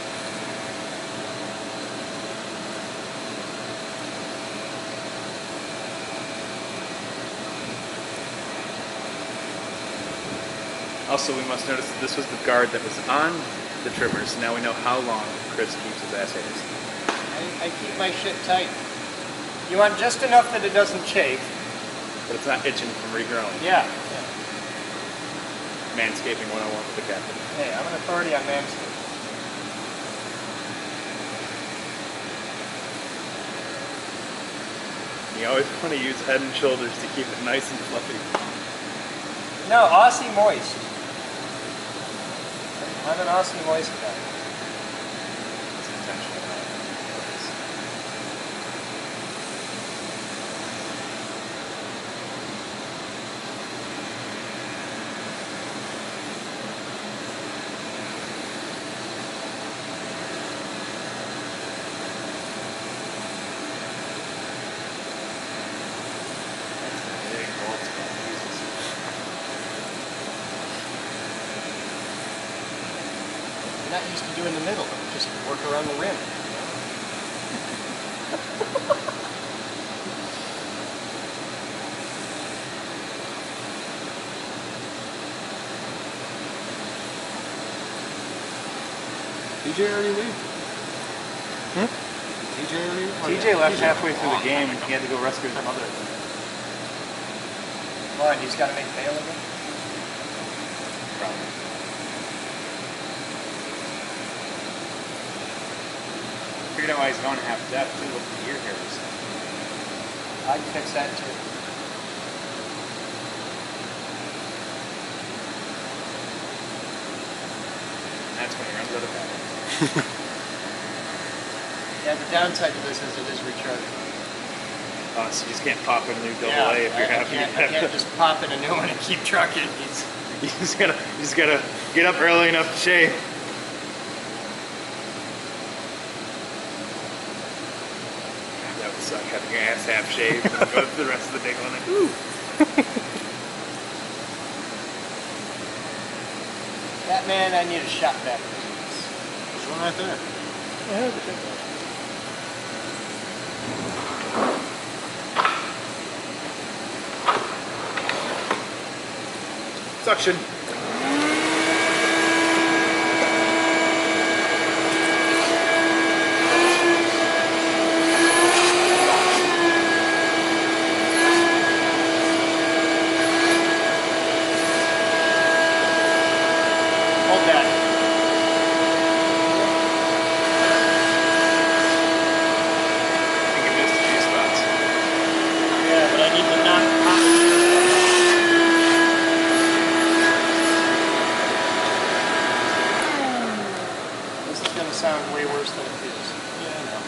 Also, we must notice that this was the guard that was on the trimmers, so now we know how long Chris keeps his ass hairs. I keep my shit tight. You want just enough that it doesn't chafe. But it's not itching from regrowing. Yeah. Manscaping 101 with the captain. Hey, I'm an authority on manscaping. You always want to use Head and Shoulders to keep it nice and fluffy. No, Aussie Moist. I'm an Aussie Moist guy. It's intentional. Big bald spot. Jesus. You're not used to doing the middle. Just work around the rim. TJ already leave? TJ already leave? TJ left halfway through the game and he had to go rescue his mother. What, he's got to make bail again? Probably. Figured out why he's going half depth too with the ear hairs. I'd fix that too. And that's when he runs out of battery. Yeah, the downside to this is it is rechargeable. Oh, so you just can't pop in a new double Yeah, A if you're I happy. can't just pop in a new one and keep trucking. You just gotta get up early enough to shave. That would suck, having your ass half shaved and go through the rest of the day going like, ooh. That man, I need a shot back. There's one right there. Suction. Hold that. I think you missed a few spots. Yeah, but I need to not pop it. This is going to sound way worse than it is. Yeah, I know.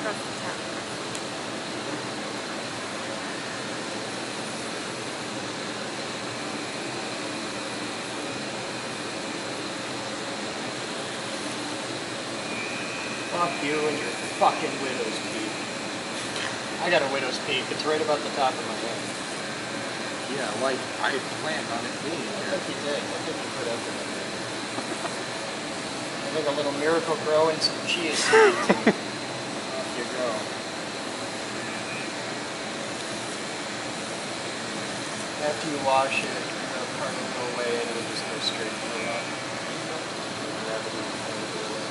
Across the top. Fuck you and your fucking widow's peak. I got a widow's peak. It's right about the top of my head. Yeah, like I planned on it being I there. think you did. I think you put up with it. I think a little miracle grow and some chia seeds. Off you go. After you wash it, the part will go away and it'll just go straight to the rock. Gravity will kind of go away.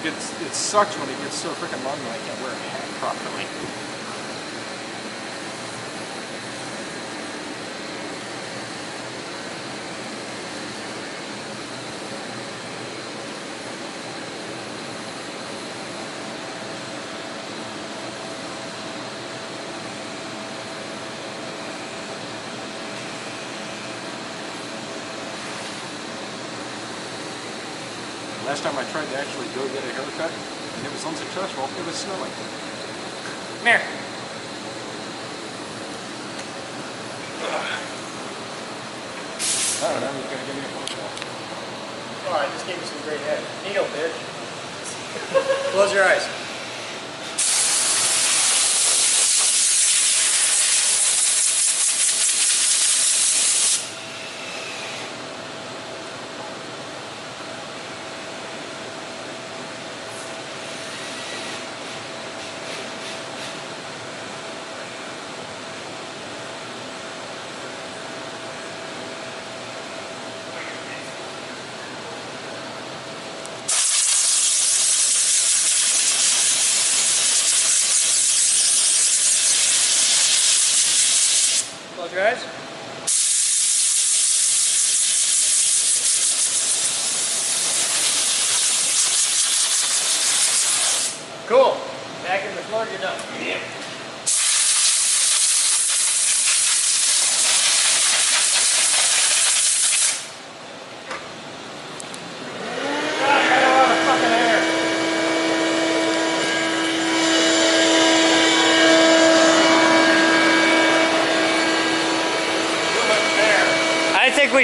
It sucks when it gets so freaking long and I can't wear a hat properly. Last time I tried to actually go get a haircut, and it was unsuccessful. It was snowing. Come here. I don't know, he's gonna give me a phone call. Oh, I just gave you some great head. Needle, bitch. Close your eyes. Close your eyes. Cool. Back in the floor, you're done. Yep.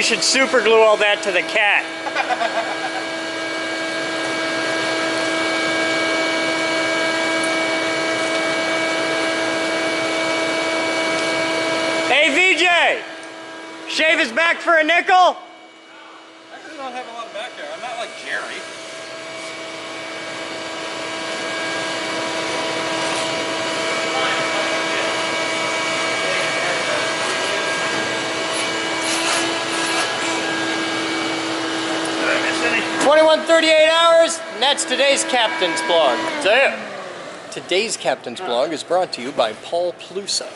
we should super glue all that to the cat. Hey VJ! Shave his back for a nickel? I do not have a lot of back there. I'm not like Jerry. Did I miss any? 21:38 hours, and that's today's Captain's Blog. Damn! Today's Captain's Blog is brought to you by Paul Plusa.